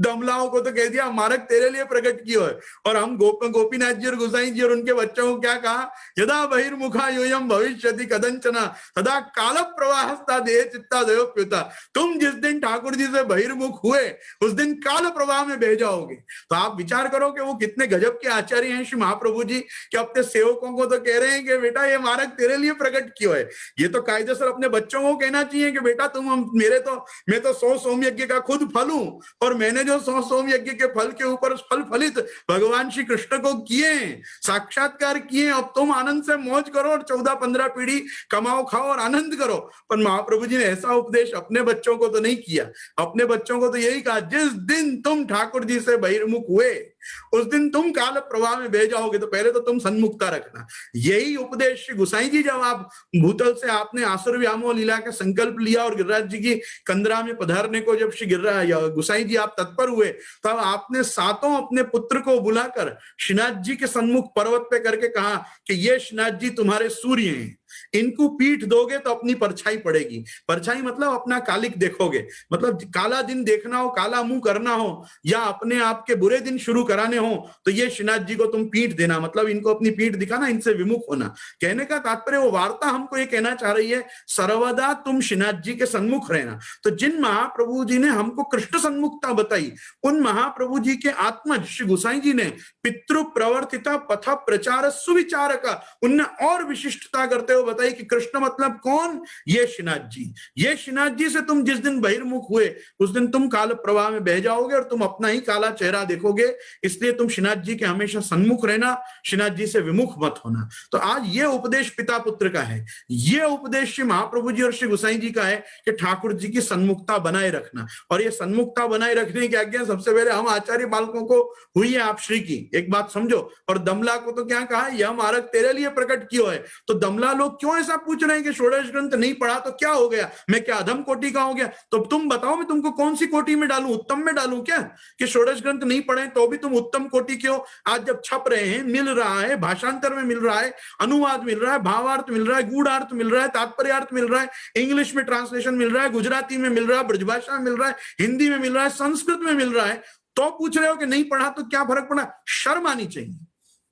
Speaker 1: दमलाओं को तो कह दिया मार्ग तेरे लिए प्रकट कियो है। और हम गोपीनाथ जी और गुसाई जी और उनके बच्चों को क्या कहा, यदा बहिर्मुखा योयम भविष्यति कदंचना तदा काल प्रवाहस्ता देह चित्ता दयो प्युता। तुम जिस दिन ठाकुर जी से बहिर्मुख हुए उस दिन काल प्रवाह में बह जाओगे। तो आप विचार करो कि वो कितने गजब के आचार्य हैं श्री महाप्रभु जी, कि अपने सेवकों को तो कह रहे हैं कि बेटा ये मार्ग तेरे लिए प्रकट क्यों है। ये तो कायदे से अपने बच्चों को कहना चाहिए कि बेटा तुम मैं तो 100 सोम यज्ञ का खुद फल हूं, और मैंने जो 100 सोम यज्ञ के फल के ऊपर फल फलित भगवान श्री कृष्ण को किए, साक्षात्कार किए, अब तुम आनंद से मौज करो और 14-15 पीढ़ी कमाओ खाओ और आनंद करो। पर महाप्रभु जी ने ऐसा उपदेश अपने बच्चों को तो नहीं किया, अपने बच्चों को तो यही कहा जिस दिन तुम ठाकुर जी से बहिर्मुख हुए उस दिन तुम काल प्रवाह में बह जाओगे, तो पहले तो तुम सन्मुखता रखना। यही उपदेश श्री गुसाई जी, जब आप भूतल से आपने आसुर व्यामोह लीला का संकल्प लिया और गिरिराज जी की कंदरा में पधारने को जब श्री गुसाई जी आप तत्पर हुए, तब आपने सातों अपने पुत्र को बुलाकर श्रीनाथ जी के सन्मुख पर्वत पे करके कहा कि ये श्रीनाथ जी तुम्हारे सूर्य हैं, इनको पीठ दोगे तो अपनी परछाई पड़ेगी। परछाई मतलब अपना कालिक देखोगे, मतलब काला दिन देखना हो, काला मुंह करना हो, या अपने आप के बुरे दिन शुरू कराने हो, तो ये श्रीनाथ जी को तुम पीठ देना, मतलब इनको अपनी पीठ दिखाना, इनसे विमुख होना। कहने का तात्पर्य वो वार्ता हमको ये कहना चाह रही है, सर्वदा तुम श्रीनाथ जी के सन्मुख रहना। तो जिन महाप्रभु जी ने हमको कृष्ण सन्मुखता बताई, उन महाप्रभु जी के आत्मज श्री गुसाई जी ने पितृ प्रवर्तिता पथ प्रचार सुविचार का उनने और विशिष्टता करते हुए बताई कि कृष्ण मतलब कौन, ये श्रीनाथ जी। ये श्रीनाथ जी से तुम जिस दिन बहिर्मुख हुए उस दिन तुम काल प्रवाह में बह जाओगे और तुम अपना ही काला चेहरा देखोगे, इसलिए तुम श्रीनाथ जी के हमेशा सन्मुख रहना, श्रीनाथ जी से विमुख मत होना। तो आज ये उपदेश पिता पुत्र का है, ये उपदेश श्री महाप्रभु जी और श्री गुसाई जी का है कि ठाकुर जी की सन्मुखता बनाए रखना। और ये सन्मुखता बनाए रखने की आज्ञा सबसे पहले हम आचार्य बालकों को हुई है आप श्री की, एक बात समझो। और दमला को तो क्या कहा, यह मार्ग तेरे लिए प्रकट क्यों है। तो दमला लोग क्यों ऐसा पूछ रहे हैं कि षोडश ग्रंथ नहीं पढ़ा तो क्या हो गया, मैं क्या अधम कोटि का हो गया। तो तुम बताओ मैं तुमको कौन सी कोटि में डालूं, उत्तम में डालूं क्या, कि षोडश ग्रंथ नहीं पढ़े तो भी तुम उत्तम कोटि क्यों। आज जब छप रहे हैं, मिल रहा है, भाषांतर में मिल रहा है, अनुवाद मिल रहा है, भावार्थ मिल रहा है, गूढ़ार्थ मिल रहा है, तात्पर्यार्थ मिल रहा है, इंग्लिश में ट्रांसलेशन मिल रहा है, गुजराती में मिल रहा है, ब्रजभाषा में मिल रहा है, हिंदी में मिल रहा है, संस्कृत में मिल रहा है, तो पूछ रहे हो कि नहीं पढ़ा तो क्या फर्क पड़ा। शर्म आनी चाहिए,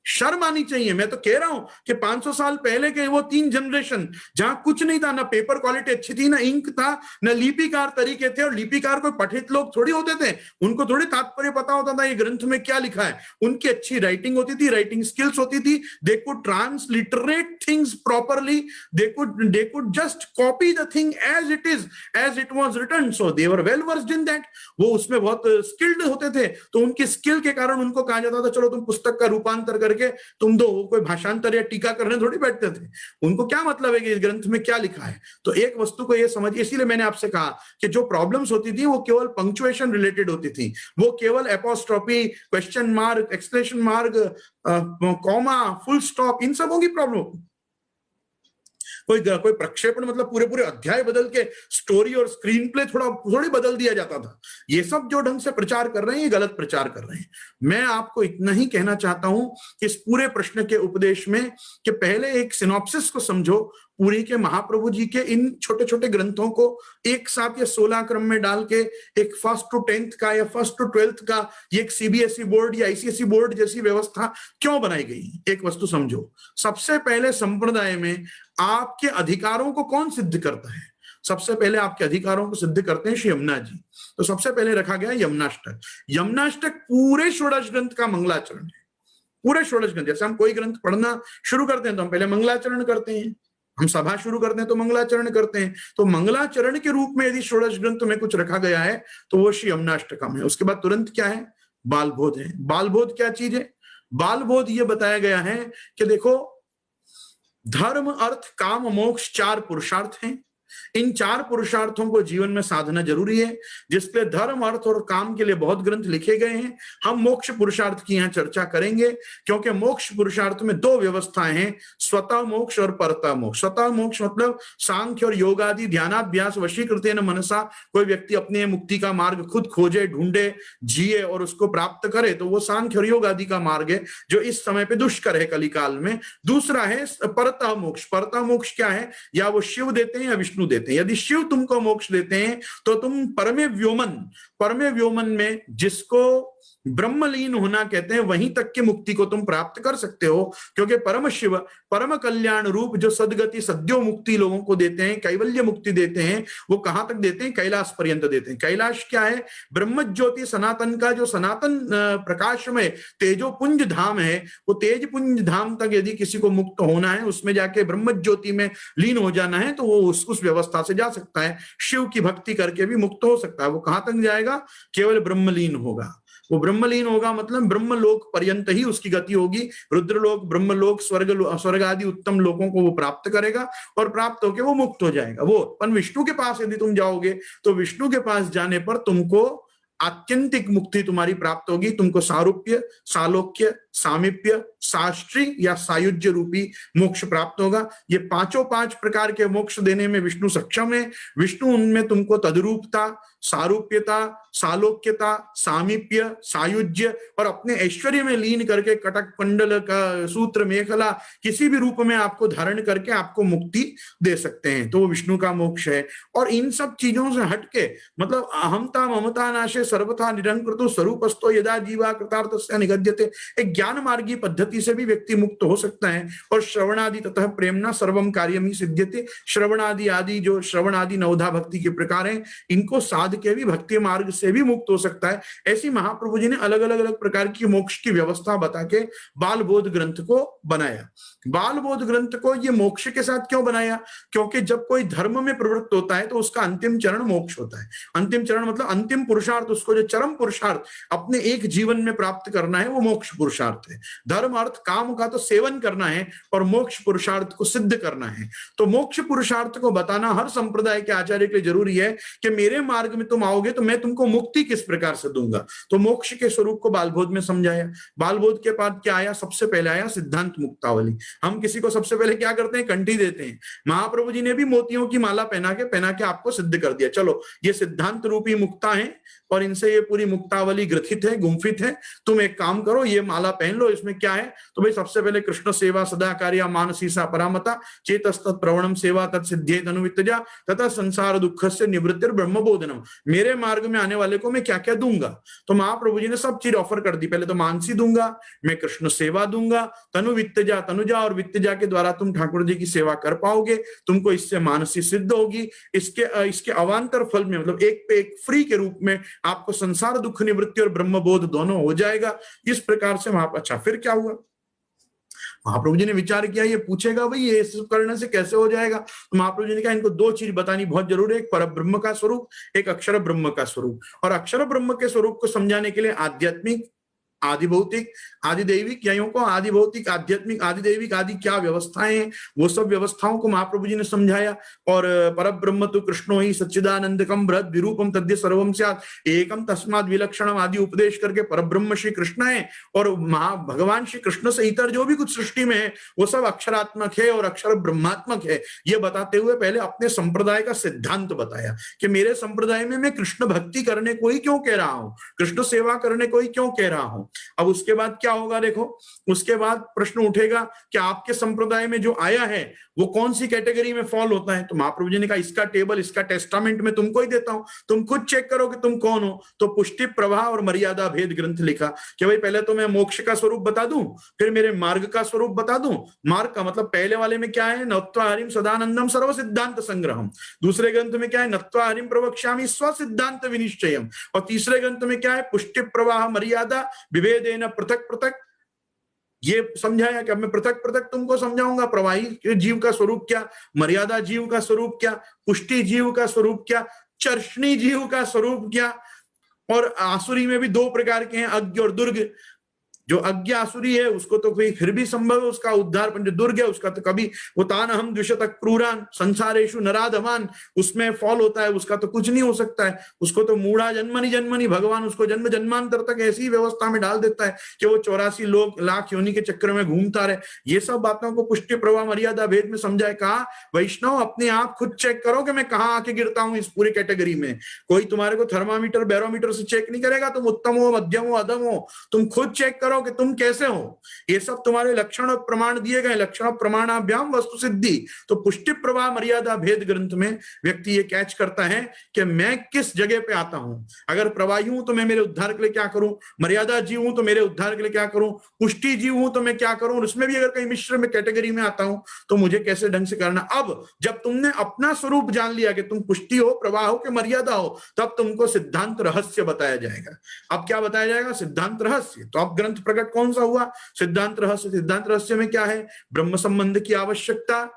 Speaker 1: शर्म आनी चाहिए। मैं तो कह रहा हूं कि 500 साल पहले के वो 3 जनरेशन जहां कुछ नहीं था, ना पेपर क्वालिटी अच्छी थी, ना इंक था, ना लिपिकार तरीके थे, और लिपिकार कोई पठित लोग थोड़ी होते थे, उनको थोड़ी तात्पर्य पता होता था ये ग्रंथ में क्या लिखा है। उनकी अच्छी राइटिंग होती थी, राइटिंग स्किल्स होती थी, they could transliterate things properly, they could just copy the thing as it was written, so they were well versed in that. वो उसमें बहुत स्किल्ड होते थे, तो उनकी स्किल के कारण उनको कहा जाता था चलो तुम पुस्तक का रूपांतर करके तुम दो। कोई भाषांतर या टीका करने थोड़ी बैठते थे, उनको क्या मतलब है कि इस ग्रंथ में क्या लिखा है। तो एक वस्तु को ये समझिए, इसीलिए मैंने आपसे कहा कि जो प्रॉब्लम्स होती थी वो केवल पंक्चुएशन रिलेटेड होती थी, वो केवल apostrophe, question mark, exclamation mark, comma, full stop, इन सबों की प्रॉब्लम। कोई प्रक्षेपण मतलब पूरे पूरे अध्याय बदल के स्टोरी और स्क्रीन प्ले थोड़ी बदल दिया जाता था। ये सब जो ढंग से प्रचार कर रहे हैं, ये गलत प्रचार कर रहे हैं। मैं आपको इतना ही कहना चाहता हूं कि इस पूरे प्रश्न के उपदेश में कि पहले एक सिनॉप्सिस को समझो, पूरी के महाप्रभु जी के इन छोटे छोटे ग्रंथों को एक साथ या 16 क्रम में डाल के एक 1st to 10th का या 1st to 12th का ये एक सीबीएसई बोर्ड या आईसीएसई बोर्ड जैसी व्यवस्था क्यों बनाई गई। एक वस्तु समझो, सबसे पहले संप्रदाय में आपके अधिकारों को कौन सिद्ध करता है? सबसे पहले आपके अधिकारों को सिद्ध करते हैं श्री यमुना जी। तो सबसे पहले रखा गया यमुनाष्टक। यमुनाष्टक पूरे षोडश ग्रंथ का मंगलाचरण है, पूरे षोडश ग्रंथ। जैसे हम कोई ग्रंथ पढ़ना शुरू करते हैं तो हम पहले मंगलाचरण करते हैं, हम सभा शुरू करते हैं तो मंगलाचरण करते हैं। तो मंगलाचरण के रूप में यदि षोडश ग्रंथ में कुछ रखा गया है तो वो श्री यमुनाष्टकम है। उसके बाद तुरंत क्या है? बालबोध है। बालबोध क्या चीज है? बालबोध ये बताया गया है कि देखो, धर्म अर्थ काम मोक्ष 4 पुरुषार्थ हैं। इन 4 पुरुषार्थों को जीवन में साधना जरूरी है, जिसके धर्म अर्थ और काम के लिए बहुत ग्रंथ लिखे गए हैं। हम मोक्ष पुरुषार्थ की यहां चर्चा करेंगे, क्योंकि मोक्ष पुरुषार्थ में 2 व्यवस्थाएं हैं, स्वतः मोक्ष और परतः मोक्ष। स्वतः मोक्ष मतलब सांख्य और योग आदि ध्यानाभ्यास वशीकृतेन मनसा, कोई व्यक्ति अपने मुक्ति का मार्ग खुद खोजे, ढूंढे, जिए और उसको प्राप्त करे, तो वो सांख्य और योग आदि का मार्ग है, जो इस समय पे दुष्कर है कलिकाल में। दूसरा है परतः मोक्ष। परतः मोक्ष क्या है? या वो शिव देते हैं या विष्णु देते हैं। यदि शिव तुमको मोक्ष देते हैं तो तुम परमे व्योमन में, जिसको ब्रह्मलीन होना कहते हैं, वहीं तक की मुक्ति को तुम प्राप्त कर सकते हो। क्योंकि परम शिव परम कल्याण रूप जो सदगति सद्यो मुक्ति लोगों को देते हैं, कैवल्य मुक्ति देते हैं, वो कहां तक देते हैं? कैलाश पर्यंत देते हैं। कैलाश क्या है? ब्रह्म ज्योति सनातन का जो सनातन प्रकाश में तेजो पुंज धाम है, वो तेज पुंज धाम तक यदि किसी को मुक्त होना है, उसमें जाके ब्रह्म ज्योति में लीन हो जाना है, तो वो उस व्यवस्था से जा सकता है। शिव की भक्ति करके भी मुक्त हो सकता है। वो कहां तक जाएगा? केवल ब्रह्मलीन होगा। वो ब्रह्मलीन होगा मतलब ब्रह्मलोक पर्यंत ही उसकी गति होगी। रुद्रलोक, ब्रह्मलोक, स्वर्ग आदि उत्तम लोकों को वो प्राप्त करेगा और प्राप्त होकर वो मुक्त हो जाएगा। वो पर विष्णु के पास यदि तुम जाओगे तो विष्णु के पास जाने पर तुमको आत्यंतिक मुक्ति तुम्हारी प्राप्त होगी। तुमको सारूप्य, सालोक्य, सामीप्य, साष्ट्री या सायुज्य रूपी मोक्ष प्राप्त होगा। ये 5 प्रकार के मोक्ष देने में विष्णु सक्षम है। विष्णु उनमें तुमको तद्रूपता, सारूप्यता, सालोक्यता, सामीप्य, सायुज्य और अपने ऐश्वर्य में लीन करके कटक पंडल का सूत्र मेखला किसी भी रूप में आपको धारण करके आपको मुक्ति दे सकते हैं। तो वो विष्णु का मोक्ष है। और इन सब चीजों से हटके, मतलब अहमता ममता नाशे सर्वथा निरंकृतो स्वरूपस्थो यदा जीवा कृतार्थस्य निगद्यते, एक ज्ञान मार्गी पद्धति से भी व्यक्ति मुक्त हो सकता है। और श्रवणादि ततः प्रेमना सर्वम कार्यमी सिद्ध्यते, श्रवणादि जो श्रवणादि नवधा भक्ति के प्रकार हैं, इनको साध के भी भक्ति मार्ग से भी मुक्त हो सकता है। ऐसी महाप्रभु जी ने अलग अलग प्रकार की मोक्ष की व्यवस्था बता के बालबोध ग्रंथ को बनाया। बालबोध ग्रंथ को ये मोक्ष के साथ क्यों बनाया? क्योंकि जब कोई धर्म में प्रवृत्त होता है तो उसका अंतिम चरण मोक्ष होता है। अंतिम चरण मतलब अंतिम पुरुषार्थ, उसको जो चरम पुरुषार्थ अपने एक जीवन में प्राप्त करना है, वो मोक्ष पुरुषार्थ है। धर्म अर्थ काम का तो सेवन करना है और मोक्ष पुरुषार्थ को सिद्ध करना है। तो मोक्ष पुरुषार्थ को बताना हर संप्रदाय के आचार्य के लिए जरूरी है कि मेरे मार्ग में तुम आओगे तो मैं तुमको मुक्ति किस प्रकार से दूंगा। तो मोक्ष के स्वरूप को बालबोध में समझाया। बालबोध के बाद क्या आया? सबसे पहले आया सिद्धांत मुक्तावली। हम किसी को सबसे पहले क्या करते हैं? कंठी देते हैं। महाप्रभु जी ने भी मोतियों की माला पहना के आपको सिद्ध कर दिया, चलो ये सिद्धांत रूपी मुक्ता है और इनसे ये पूरी मुक्तावली ग्रथित है, गुंफित है। तुम एक काम करो, ये माला पहन लो। इसमें क्या है? तो भाई सबसे पहले कृष्ण सेवा सदा कार्या मानसी सा परामता चेतस्तत् प्रवणम सेवा तत्सिद्धेत अनुवित्तजा तथा संसार दुख से निवृत्तिर ब्रह्मबोधनम। मेरे मार्ग में आने वाले को मैं क्या क्या दूंगा? तो महाप्रभु जी ने सब चीज ऑफर कर दी। पहले तो मानसी दूंगा, मैं कृष्ण सेवा दूंगा, तनु वित्तजा, तनुजा और वित्तजा के द्वारा तुम ठाकुर जी की सेवा कर पाओगे, तुमको इससे मानसी सिद्ध होगी। इसके अवान्तर फल में, मतलब एक पे एक फ्री के रूप में आपको संसार दुख निवृत्ति और ब्रह्मबोध दोनों हो जाएगा। इस प्रकार से वहां, अच्छा फिर क्या हुआ? महाप्रभु जी ने विचार किया, ये पूछेगा भाई ये सब करने से कैसे हो जाएगा? तो महाप्रभु जी ने कहा इनको 2 चीज बतानी बहुत जरूरी है, एक पर ब्रह्म का स्वरूप, एक अक्षर ब्रह्म का स्वरूप। और अक्षर ब्रह्म के स्वरूप को समझाने के लिए आध्यात्मिक आदि भौतिक, आदि दैविक, या यूं को आदि भौतिक, आध्यात्मिक, आदि दैविक आदि क्या व्यवस्थाएं हैं, वो सब व्यवस्थाओं को महाप्रभु जी ने समझाया। और परब्रह्म तो कृष्णो ही सच्चिदानंदकम बृहद विरूपम तद्य सर्वम स्यात् एकम तस्माद् विलक्षणम आदि उपदेश करके परब्रह्म श्री कृष्ण है, और भगवान श्री कृष्ण से इतर जो भी कुछ सृष्टि में है वो सब अक्षरात्मक है और अक्षर ब्रह्मात्मक है। ये बताते हुए पहले अपने संप्रदाय का सिद्धांत बताया कि मेरे संप्रदाय में मैं कृष्ण भक्ति करने को ही क्यों कह रहा हूं, कृष्ण सेवा करने को ही क्यों कह रहा हूं। अब उसके बाद क्या होगा देखो, उसके बाद प्रश्न उठेगा कि आपके संप्रदाय में जो आया है वो कौन सी कैटेगरी में फॉल होता है। तो महाप्रभु जी ने कहा इसका टेबल, इसका टेस्टामेंट मैं तुमको ही देता हूं, तुम खुद चेक करो कि तुम कौन हो। तो पुष्टि, प्रवाह और मर्यादा भेद ग्रंथ लिखा कि भाई पहले तो मैं मोक्ष का स्वरूप बता दूं, फिर मेरे मार्ग का स्वरूप बता दूं। मार्ग का मतलब पहले वाले में क्या है, नत्वा हरिम सदानंदम सर्व सिद्धांत संग्रहम। दूसरे ग्रंथ में क्या है, नत्वा हरिम प्रवक्ष्यामि स्व सिद्धांत विनिश्चयम। और तीसरे ग्रंथ में क्या है, पुष्टि, प्रवाह, मर्यादा, विभेदेन पृथक पृथक। ये समझाया कि अब मैं पृथक पृथक तुमको समझाऊंगा, प्रवाही जीव का स्वरूप क्या, मर्यादा जीव का स्वरूप क्या, पुष्टि जीव का स्वरूप क्या, चर्षणी जीव का स्वरूप क्या। और आसुरी में भी दो प्रकार के हैं, अज्ञ और दुर्ग। जो अज्ञ आसुरी है उसको तो फिर भी संभव है उसका उद्धार, पर जो दुर्ग है उसका तो कभी, वो तान हम द्विशत क्रूरान संसारेशु नराधमान, उसमें फॉल होता है, उसका तो कुछ नहीं हो सकता है। उसको तो मूढ़ा जन्मनी जन्मनी, भगवान उसको जन्म जन्मांतर तक ऐसी व्यवस्था में डाल देता है कि वो 84 लाख योनि के चक्कर में घूमता रहे। ये सब बातों को पुष्टि, प्रवाह, मर्यादा, भेद में समझाए। कहा वैष्णव अपने आप खुद चेक करो कि मैं कहाँ आके गिरता हूं इस पूरी कैटेगरी में। कोई तुम्हारे को थर्मामीटर बैरोमीटर से चेक नहीं करेगा, तुम उत्तम हो, मध्यम हो, अधम हो, तुम खुद चेक करो कि तुम कैसे हो। ये सब तुम्हारे लक्षण और प्रमाण दिए गए, लक्षण और प्रमाणाभ्याम वस्तु सिद्धि। तो पुष्टि, प्रवाह, मर्यादा, भेद ग्रंथ में व्यक्ति ये कैच करता है कि मैं किस जगह पे आता हूं। अगर प्रवाही हूं तो मैं मेरे उद्धार के लिए क्या करूं, मर्यादा जीव हूं तो मेरे उद्धार के लिए क्या करूं, पुष्टि जीव हूं तो मैं क्या करूं, और उसमें भी अगर कहीं मिश्र में कैटेगरी में आता हूं तो मुझे कैसे ढंग से करना। अब जब तुमने अपना स्वरूप जान लिया कि तुम पुष्टि हो, प्रवाह हो कि मर्यादा हो, तब तुमको सिद्धांत रहस्य बताया जाएगा। अब क्या बताया जाएगा, सिद्धांत रहस्य। तो अब ग्रंथ प्रकट कौन सा हुआ, सिद्धांत रहस्य। सिद्धांत रहस्य में क्या है, ब्रह्म संबंध की आवश्यकता,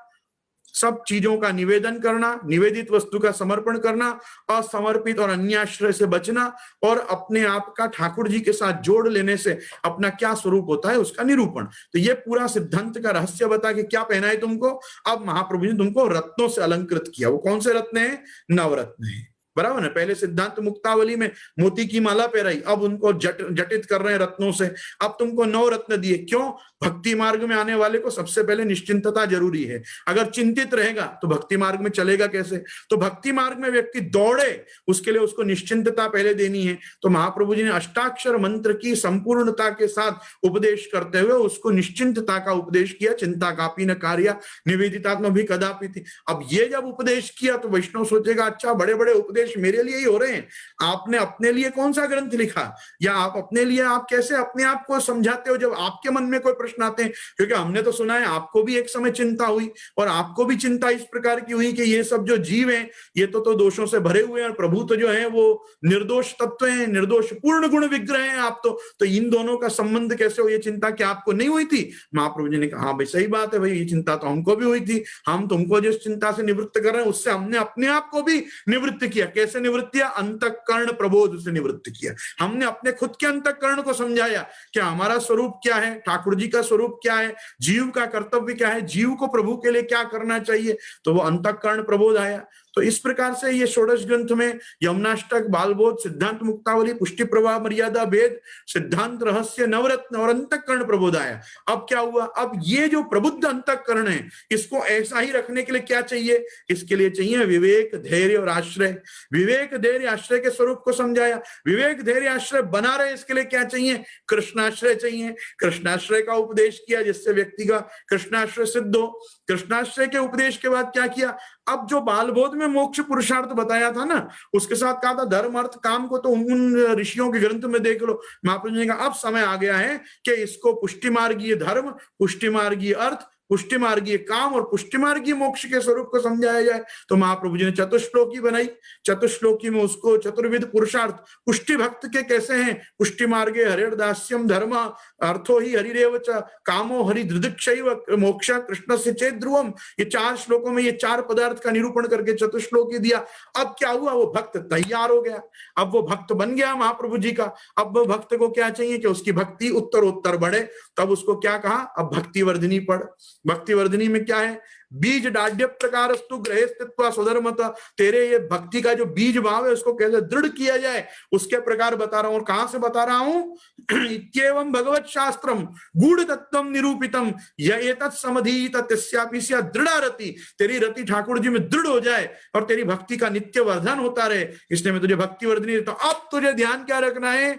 Speaker 1: सब चीजों का निवेदन करना, निवेदित वस्तु का समर्पण करना, असमर्पित और अन्याश्रय से बचना, और अपने आप का ठाकुर जी के साथ जोड़ लेने से अपना क्या स्वरूप होता है उसका निरूपण। तो ये पूरा सिद्धांत का रहस्य बता के क्या पहना है तुमको। अब महाप्रभु ने तुमको रत्नों से अलंकृत किया। वो कौन से रत्न है, नवरत्न है, बराबर है। पहले सिद्धांत मुक्तावली में मोती की माला पहनाई, अब उनको जटित कर रहे हैं रत्नों से। अब तुमको 9 रत्न दिए। क्यों, भक्ति मार्ग में आने वाले को सबसे पहले निश्चिंतता जरूरी है। अगर चिंतित रहेगा तो भक्ति मार्ग में चलेगा कैसे। तो भक्ति मार्ग में व्यक्ति दौड़े, उसके लिए उसको निश्चिंतता पहले देनी है। तो महाप्रभु जी ने अष्टाक्षर मंत्र की संपूर्णता के साथ उपदेश करते हुए उसको निश्चिंतता का उपदेश किया। चिंता कापी न कार्य निवेदितात्म भी कदापि थी। अब ये जब उपदेश किया तो वैष्णव सोचेगा अच्छा बड़े बड़े उपदेश मेरे लिए ही हो रहे हैं, आपने अपने लिए कौन सा ग्रंथ लिखा, या आप अपने लिए आप कैसे अपने आप को समझाते हो जब आपके मन में कोई प्रश्न आते हैं। क्योंकि हमने तो सुना है आपको भी एक समय चिंता हुई, और आपको भी चिंता इस प्रकार की हुई कि ये सब जो जीव हैं ये तो दोषों से भरे हुए हैं, और प्रभु तो जो है वो निर्दोष तत्व हैं, निर्दोष पूर्ण गुण विग्रह हैं आप तो इन दोनों का संबंध कैसे हो, ये चिंता क्या आपको नहीं हुई थी। महाप्रभु जी ने कहा हाँ भाई सही बात है भाई, ये चिंता तो हमको भी हुई थी। हम तुमको जिस चिंता से निवृत्त कर रहे हैं उससे हमने अपने आप को भी निवृत्त किया। कैसे निवृत्त किया, अंतःकरण प्रबोध से निवृत्त किया। हमने अपने खुद के अंतःकरण को समझाया कि हमारा स्वरूप क्या है, ठाकुर जी का स्वरूप क्या है, जीव का कर्तव्य क्या है, जीव को प्रभु के लिए क्या करना चाहिए। तो वो अंतःकरण प्रबोध आया। तो इस प्रकार से ये षोडश ग्रंथ में यमुनाष्टक, बालबोध, सिद्धांत मुक्तावली, पुष्टि, प्रवाह, मर्यादा, भेद, सिद्धांत रहस्य, नवरत्न और अंतःकरण प्रबोध आया। अब क्या हुआ, अब ये जो प्रबुद्ध अंतःकरण है इसको ऐसा ही रखने के लिए क्या चाहिए, इसके लिए चाहिए विवेक, धैर्य और आश्रय। विवेक, धैर्य, आश्रय के स्वरूप को समझाया। विवेक, धैर्य, आश्रय बना रहे इसके लिए क्या चाहिए, कृष्णाश्रय चाहिए। कृष्णाश्रय का उपदेश किया जिससे व्यक्ति का कृष्णाश्रय सिद्ध हो। कृष्णाश्रय के उपदेश के बाद क्या किया, अब जो बालबोध में मोक्ष पुरुषार्थ बताया था ना, उसके साथ कहा था धर्म अर्थ काम को तो उन ऋषियों के ग्रंथ में देख लो। महाप्रभु ने कहा अब समय आ गया है कि इसको पुष्टि मार्गीय धर्म, पुष्टि मार्गीय अर्थ, पुष्टि मार्गीय काम और पुष्टि मार्गीय मोक्ष के स्वरूप को समझाया जाए तो महाप्रभु जी ने चतुश्लोकी बनाई। चतुश्लोकी में उसको चतुर्विध पुरुषार्थ पुष्टि भक्त के कैसे हैं, पुष्टि मार्गे हरिर्दास्यम धर्म अर्थो ही हरिरेव च कामो हरि धृदिक्षैव मोक्ष कृष्ण से चेत ध्रुवम, ये 4 श्लोकों में ये 4 पदार्थ का निरूपण करके चतुश्लोकी दिया। अब क्या हुआ, वो भक्त तैयार हो गया, अब वो भक्त बन गया महाप्रभु जी का। अब वो भक्त को क्या चाहिए कि उसकी भक्ति उत्तरोत्तर बढ़े, तब उसको क्या कहा, अब भक्ति वर्धिनी पढ़। भक्ति वर्धिनी में क्या है, बीज डाढ़ प्रकारस्तु ग्रहे स्थित्वा स्वधर्मत, तेरे ये भक्ति का जो बीज भाव है उसको कैसे दृढ़ किया जाए उसके प्रकार बता रहा हूं। और कहां से बता रहा हूं, इत्येवं भगवत शास्त्रम गूढ़ तत्वम निरूपितम एतत् समधीत तस्यापि स्या दृढ़ा रति, तेरी रति ठाकुर जी में दृढ़ हो जाए और तेरी भक्ति का नित्य वर्धन होता रहे, इसलिए मैं तुझे भक्ति वर्धनी। तो अब तुझे ध्यान क्या रखना है,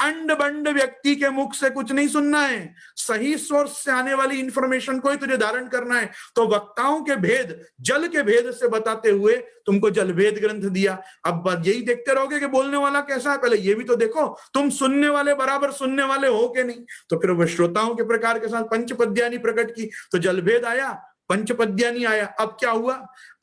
Speaker 1: अंड बंड व्यक्ति के मुख से कुछ नहीं सुनना है, सही सोर्स से आने वाली इंफॉर्मेशन को ही तुझे धारण करना है। तो वक्ताओं के भेद जल के भेद से बताते हुए तुमको जल भेद ग्रंथ दिया। अब यही देखते रहोगे कि बोलने वाला कैसा है, पहले ये भी तो देखो तुम सुनने वाले बराबर सुनने वाले हो कि नहीं। तो फिर वह श्रोताओं के प्रकार के साथ पंचपद्यानी प्रकट की, तो जल भेद आया, पंचपद्यानी आया। अब क्या हुआ,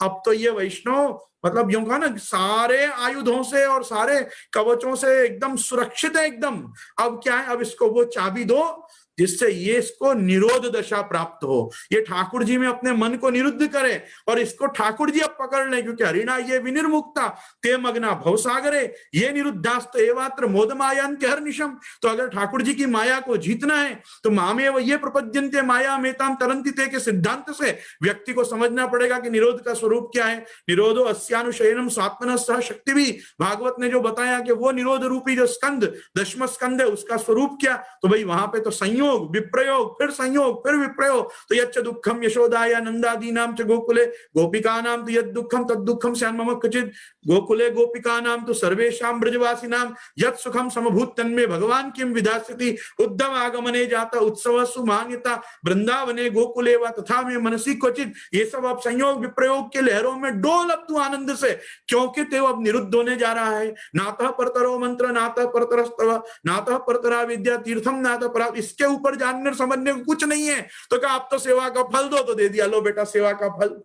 Speaker 1: अब तो ये वैष्णव मतलब यूं कहा ना, सारे आयुधों से और सारे कवचों से एकदम सुरक्षित है एकदम। अब क्या है, अब इसको वो चाबी दो जिससे ये इसको निरोध दशा प्राप्त हो, ये ठाकुर जी में अपने मन को निरुद्ध करे और इसको ठाकुर जी अब पकड़ लें, क्योंकि हरिणा ये विनिर्मुक्ता ते मग्ना भवसागरे ये निरुद्धास्त एवात्र मोद मायांत्य हरनिशम। तो अगर ठाकुर जी की माया को जीतना है तो मामेव ये प्रपद्यन्ते माया मेताम तरंति ते के सिद्धांत से व्यक्ति को समझना पड़ेगा कि निरोध का स्वरूप क्या है। निरोधो अस्यानुशयनम स्वात्मनः सह शक्ति भी, भागवत ने जो बताया कि वो निरोध रूपी जो स्कंद 10वां स्कंद है उसका स्वरूप क्या, तो भाई वहां पे तो संयोग विप्रयोग फिर संयोग फिर विप्रयोग। तो यच्च दुःखम यशोदाया नंदादीनाम च गोकुले गोपिकानाम तो यद् दुःखम तद् दुःखम स्यान् मम क्वचित् गोकुले गोपिकानाम तो सर्वेषां ब्रजवासिनाम यत् सुखम समभूत तन्मे भगवान किम विधास्यति उद्धव आगमने जाता उत्सव सुमान्यता वृंदावने गोकुले वा तथा में मनसी क्वचित। ये सब अब संयोग विप्रयोग के लहरों में डोल अब तू आनंद से, क्योंकि तेव अब निरुद्ध होने जा रहा है। नातः परतरो मंत्र नातः परतरस्तव नातः परतरा विद्या तीर्थम नातः परा, इसके ऊपर जानने समझने को कुछ नहीं है। तो क्या आप तो सेवा का फल दो, तो दे दिया, लो बेटा सेवा का फल,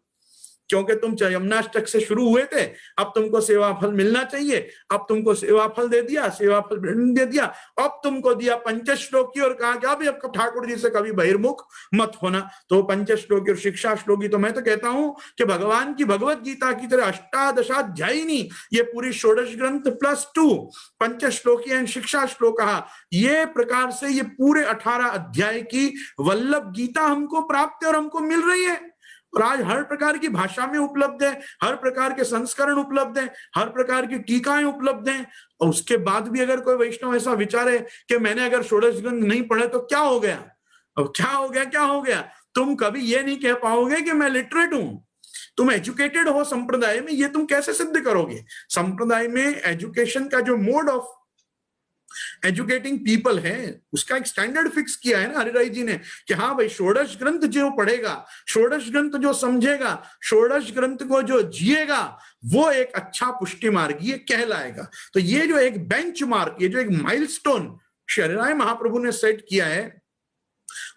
Speaker 1: क्योंकि तुम यमुनाष्टक से शुरू हुए थे, अब तुमको सेवा फल मिलना चाहिए। अब तुमको सेवा फल दे दिया, सेवा फल दे दिया, अब तुमको दिया पंचश्लोकी और कहा कि अब ठाकुर जी से कभी बहिर्मुख मत होना। तो पंचश्लोकी और शिक्षा श्लोकी, तो मैं तो कहता हूं कि भगवान की भगवत गीता की तरह अष्टादशाध्यायिनी ये पूरी षोडश ग्रंथ +2 पंचश्लोकी एंड शिक्षा श्लोक, ये प्रकार से ये पूरे 18 अध्याय की वल्लभ गीता हमको प्राप्त है और हमको मिल रही है। और आज हर प्रकार की भाषा में उपलब्ध है, हर प्रकार के संस्करण उपलब्ध है, हर प्रकार की टीकाएं उपलब्ध हैं। और उसके बाद भी अगर कोई वैष्णव ऐसा विचारे कि मैंने अगर षोडश ग्रंथ नहीं पढ़े तो क्या हो गया, अब क्या हो गया, क्या हो गया, तुम कभी ये नहीं कह पाओगे कि मैं लिटरेट हूं। तुम एजुकेटेड हो संप्रदाय में, ये तुम कैसे सिद्ध करोगे। संप्रदाय में एजुकेशन का जो मोड ऑफ एजुकेटिंग पीपल है उसका एक स्टैंडर्ड फिक्स किया है ना हरिराय जी ने, कि हाँ भाई षोडश ग्रंथ जो पढ़ेगा, षोडश ग्रंथ जो समझेगा, षोडश ग्रंथ को जो जिएगा, वो एक अच्छा पुष्टि मार्गीय कहलाएगा। तो ये जो एक बेंचमार्क, ये जो एक माइलस्टोन श्री हरिराय महाप्रभु ने सेट किया है,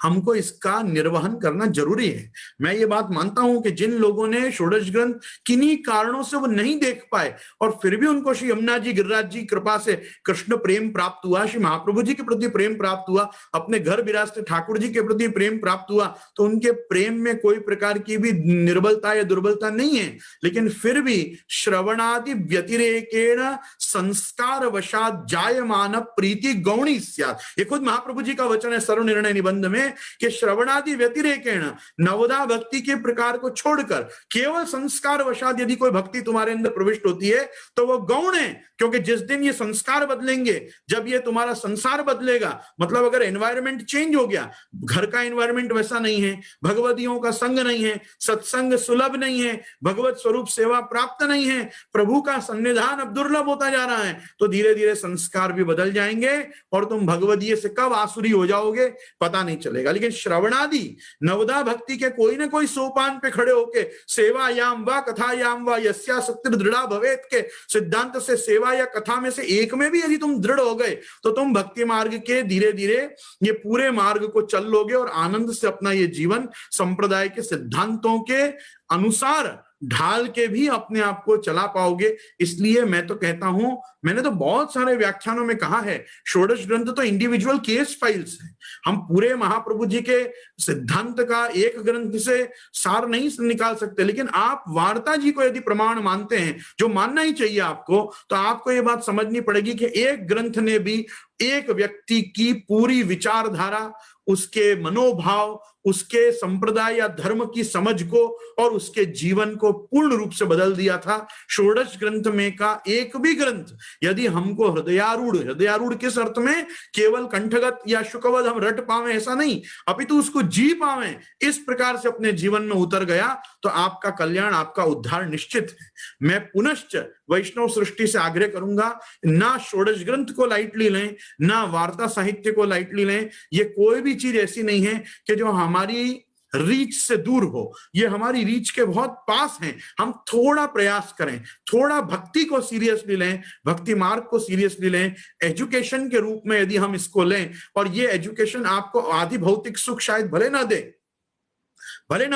Speaker 1: हमको इसका निर्वहन करना जरूरी है। मैं ये बात मानता हूं कि जिन लोगों ने षोडश ग्रंथ किन्हीं कारणों से वो नहीं देख पाए और फिर भी उनको श्री यमुना जी गिरिराज जी कृपा से कृष्ण प्रेम प्राप्त हुआ, श्री महाप्रभु जी के प्रति प्रेम प्राप्त हुआ, अपने घर विराजते ठाकुर जी के प्रति प्रेम प्राप्त हुआ, तो उनके प्रेम में कोई प्रकार की भी निर्बलता या दुर्बलता नहीं है। लेकिन फिर भी श्रवणादि व्यतिरेकेण संस्कार वशात जायमान प्रीति गौणी स्यात्, ये खुद महाप्रभु जी का वचन है सर्व निर्णय निबंध में, कि श्रवणादि व्यतिरेकेण नवदा भक्ति के प्रकार को छोड़कर केवल संस्कार वशात यदि कोई भक्ति तुम्हारे अंदर प्रविष्ट होती है तो वो गौण है। क्योंकि जिस दिन ये संस्कार बदलेंगे, जब ये तुम्हारा संसार बदलेगा, मतलब अगर एनवायरमेंट चेंज हो गया, घर का एनवायरमेंट वैसा नहीं है, भगवतियों का संग नहीं है, सत्संग सुलभ नहीं है, भगवत स्वरूप सेवा प्राप्त नहीं है, प्रभु का सन्निधान अब दुर्लभ होता जा रहा है, तो धीरे धीरे संस्कार भी बदल जाएंगे और तुम भगवदीय से कब आसुरी हो जाओगे पता नहीं चलेगा। चलेगा। लेकिन श्रवणादि नवदा भक्ति के कोई ना कोई सोपान पे खड़े होके सेवायाम व कथायाम व यस्या सत्य दृढ़ा भवेत के सिद्धांत से सेवा या कथा में से एक में भी यदि तुम दृढ़ हो गए तो तुम भक्ति मार्ग के धीरे धीरे ये पूरे मार्ग को चल लोगे और आनंद से अपना ये जीवन संप्रदाय के सिद्धांतों के अनुसार ढाल के भी अपने आप को चला पाओगे। इसलिए मैं तो कहता हूं, मैंने तो बहुत सारे व्याख्यानों में कहा है, षोडश ग्रंथ तो इंडिविजुअल केस फाइल्स है। हम पूरे महाप्रभु जी के सिद्धांत का एक ग्रंथ से सार नहीं निकाल सकते, लेकिन आप वार्ता जी को यदि प्रमाण मानते हैं, जो मानना ही चाहिए आपको, तो आपको ये बात समझनी पड़ेगी कि एक ग्रंथ ने भी एक व्यक्ति की पूरी विचारधारा, उसके मनोभाव, उसके संप्रदाय या धर्म की समझ को और उसके जीवन को पूर्ण रूप से बदल दिया था। षोडश ग्रंथ में का एक भी ग्रंथ यदि हमको हृदयारूढ़ किस अर्थ में, केवल कंठगत या शुकवध हम रट पावे ऐसा नहीं, अपितु उसको जी पावे, इस प्रकार से अपने जीवन में उतर गया तो आपका कल्याण, आपका उद्धार निश्चित है। मैं पुनश्च वैष्णव सृष्टि से आग्रह करूंगा, ना षोडश ग्रंथ को लाइटली लें, ना वार्ता साहित्य को लाइटली लें। ये कोई भी चीज ऐसी नहीं है कि जो हमारी रीच से दूर हो, ये हमारी रीच के बहुत पास हैं। हम थोड़ा प्रयास करें, थोड़ा भक्ति को सीरियसली लें, भक्ति मार्ग को सीरियसली लें, एजुकेशन के रूप में यदि हम इसको लें, और ये एजुकेशन आपको आदि भौतिक सुख शायद भले ना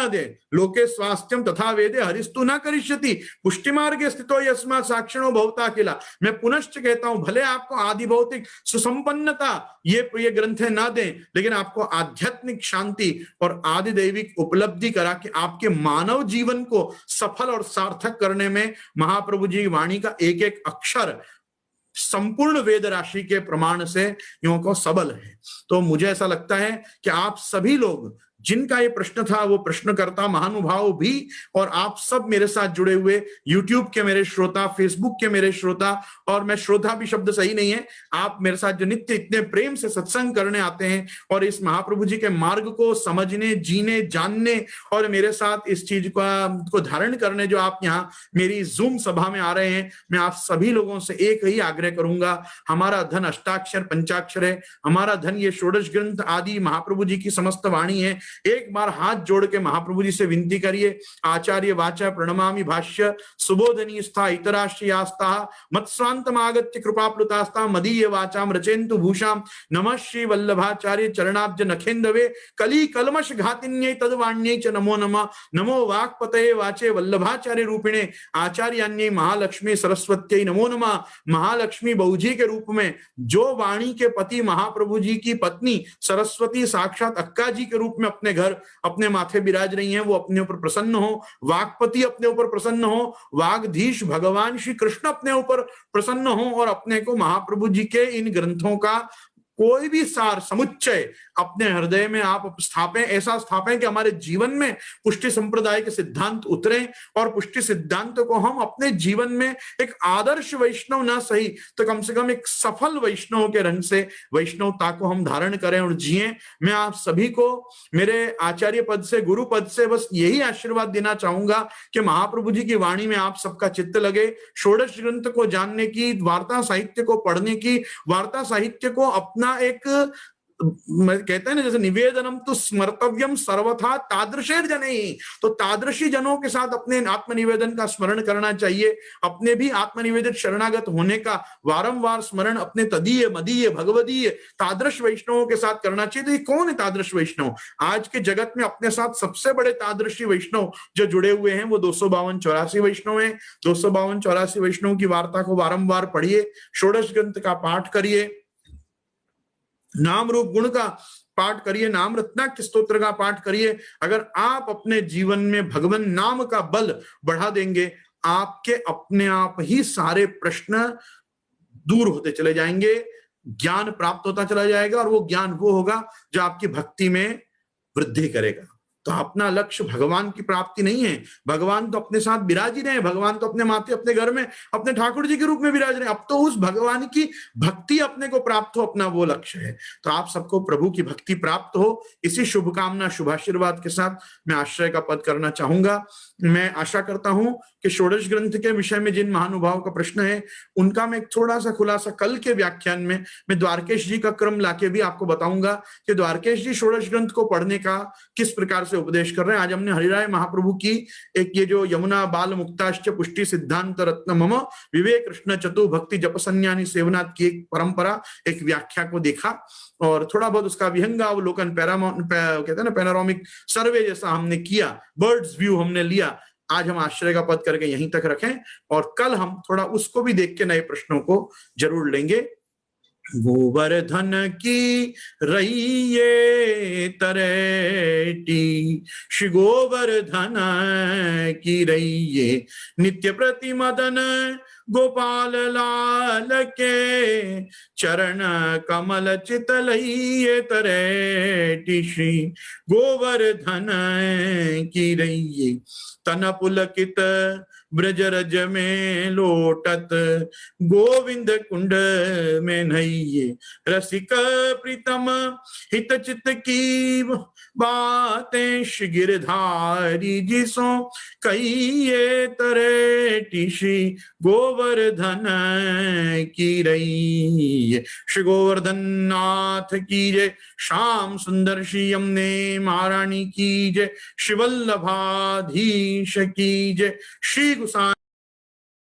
Speaker 1: दे, लोके स्वास्थ्यम तथा वेदे हरिस्तु न करिष्यति पुष्टि मार्गे स्थितो यस्मात् साक्षिणो भवता किला। मैं पुनश्च कहता हूं, भले आपको आदि भौतिक सुसंपन्नता ये ग्रंथें ना दें, लेकिन आपको आध्यात्मिक शांति और आदि दैविक उपलब्धि करा के आपके मानव जीवन को सफल और सार्थक करने में महाप्रभु जी की वाणी का एक एक अक्षर संपूर्ण वेद राशि के प्रमाण से यों को सबल है। तो मुझे ऐसा लगता है कि आप सभी लोग जिनका ये प्रश्न था, वो प्रश्नकर्ता महानुभाव भी, और आप सब मेरे साथ जुड़े हुए यूट्यूब के मेरे श्रोता, फेसबुक के मेरे श्रोता, और मैं श्रोता भी शब्द सही नहीं है, आप मेरे साथ जो नित्य इतने प्रेम से सत्संग करने आते हैं और इस महाप्रभु जी के मार्ग को समझने, जीने, जानने और मेरे साथ इस चीज को धारण करने जो आप यहाँ मेरी जूम सभा में आ रहे हैं, मैं आप सभी लोगों से एक ही आग्रह करूंगा, हमारा धन अष्टाक्षर पंचाक्षर है, हमारा धन ये षोडश ग्रंथ आदि महाप्रभु जी की समस्त वाणी है। एक बार हाथ जोड़ के महाप्रभु जी से विनती करिए, आचार्य वाचा प्रणमामि भाष्य सुबोधनी स्था इतराश्रयास्ता मत्स्वांतमागत्य कृपाप्लुतास्ता मदीय वाचाम रचेन्तु भूषाम नमः श्री वल्लभाचार्य चरणाब्ज नखेन्दवे कली कलमश घातिन्यै तद्वाण्यै च नमो नमः। नमो वाक्पतये वाचे वल्लभाचार्य रूपिणे आचार्यान्यै महालक्ष्मी सरस्वत्यै नमो नमः। महालक्ष्मी बहुजी के रूप में जो वाणी के पति महाप्रभु जी की पत्नी सरस्वती साक्षात अक्का जी के रूप में अपने घर अपने माथे विराज रही हैं, वो अपने ऊपर प्रसन्न हो, वाक्पति अपने ऊपर प्रसन्न हो, वागधीश भगवान श्री कृष्ण अपने ऊपर प्रसन्न हो, और अपने को महाप्रभु जी के इन ग्रंथों का कोई भी सार समुच्चय अपने हृदय में आप स्थापें, ऐसा स्थापें कि हमारे जीवन में पुष्टि संप्रदाय के सिद्धांत उतरे, और पुष्टि सिद्धांत को हम अपने जीवन में एक आदर्श वैष्णव ना सही तो कम से कम एक सफल वैष्णव के रंग से वैष्णवता को हम धारण करें और जिएं। मैं आप सभी को मेरे आचार्य पद से, गुरु पद से बस यही आशीर्वाद देना चाहूंगा कि महाप्रभु जी की वाणी में आप सबका चित्त लगे, षोडश ग्रंथ को जानने की, वार्ता साहित्य को पढ़ने की, वार्ता साहित्य को अपना एक कहते हैं ना, जैसे निवेदनम तो स्मर्तव्यम सर्वथा तादृशेर जने, तो तादृशी जनों के साथ अपने आत्मनिवेदन का स्मरण करना चाहिए। अपने भी आत्मनिवेदित शरणागत होने का वारंवार स्मरण अपने तदीय मदीय भगवदीय तादृश वैष्णवों के साथ करना चाहिए। तो ये कौन है तादृश वैष्णव? आज के जगत में अपने साथ सबसे बड़े तादृशी वैष्णव जो जुड़े हुए हैं वो 252-84 वैष्णव हैं। 252-84 वैष्णव की वार्ता को वारंवार पढ़िए, षोडश ग्रंथ का पाठ करिए, नाम रूप गुण का पाठ करिए, नाम रत्नाख्य स्तोत्र का पाठ करिए। अगर आप अपने जीवन में भगवान नाम का बल बढ़ा देंगे, आपके अपने आप ही सारे प्रश्न दूर होते चले जाएंगे, ज्ञान प्राप्त होता चला जाएगा, और वो ज्ञान वो होगा जो आपकी भक्ति में वृद्धि करेगा। तो अपना लक्ष्य भगवान की प्राप्ति नहीं है। भगवान तो अपने साथ विराज ही रहे हैं, भगवान तो अपने माथे अपने घर में अपने ठाकुर जी के रूप में विराज रहे हैं। अब तो उस भगवान की भक्ति अपने को प्राप्त हो, अपना वो लक्ष्य है। तो आप सबको प्रभु की भक्ति प्राप्त हो, इसी शुभकामना शुभाशीर्वाद के साथ मैं आश्रय का पद करना चाहूंगा। मैं आशा करता हूं कि षोडश ग्रंथ के विषय में जिन महानुभाव का प्रश्न है उनका मैं थोड़ा सा खुलासा कल के व्याख्यान में मैं द्वारकेश जी का क्रम लाके भी आपको बताऊंगा कि द्वारकेश जी षोडश ग्रंथ को पढ़ने का किस प्रकार से उपदेश कर रहे हैं। आज हमने हरिराय महाप्रभु की एक ये जो यमुना बाल मुक्ताश्च पुष्टि सिद्धांत रत्न मम विवेक कृष्ण चतु भक्ति जप संन्यानी सेवनाथ की एक परंपरा, एक व्याख्या को देखा और थोड़ा बहुत उसका विहंगावलोकन कहते हैं ना पैनोरामिक सर्वे जैसा हमने किया, बर्ड्स व्यू हमने लिया। आज हम आश्रय का पद करके यहीं तक रखें और कल हम थोड़ा उसको भी देख के नए प्रश्नों को जरूर लेंगे। गोवर्धन की रैये तरेटी, श्री गोवर्धन की रैये नित्य प्रति मदन गोपाल लाल के चरण कमल चितलैये तरेटी, श्री गोवर्धन की रैये तन पुलकित ब्रजरज में लोटत गोविंद कुंड में नैये रसिक प्रीतम हित चित की बातें गिरधारी जिसो कहिए तरेटी, श्री गोवर्धन की रैये। श्री गोवर्धन नाथ की जय, श्याम सुंदर श्री यमुने महारानी की जय, शिवल्लभाधीश की जय, श्री गुसाई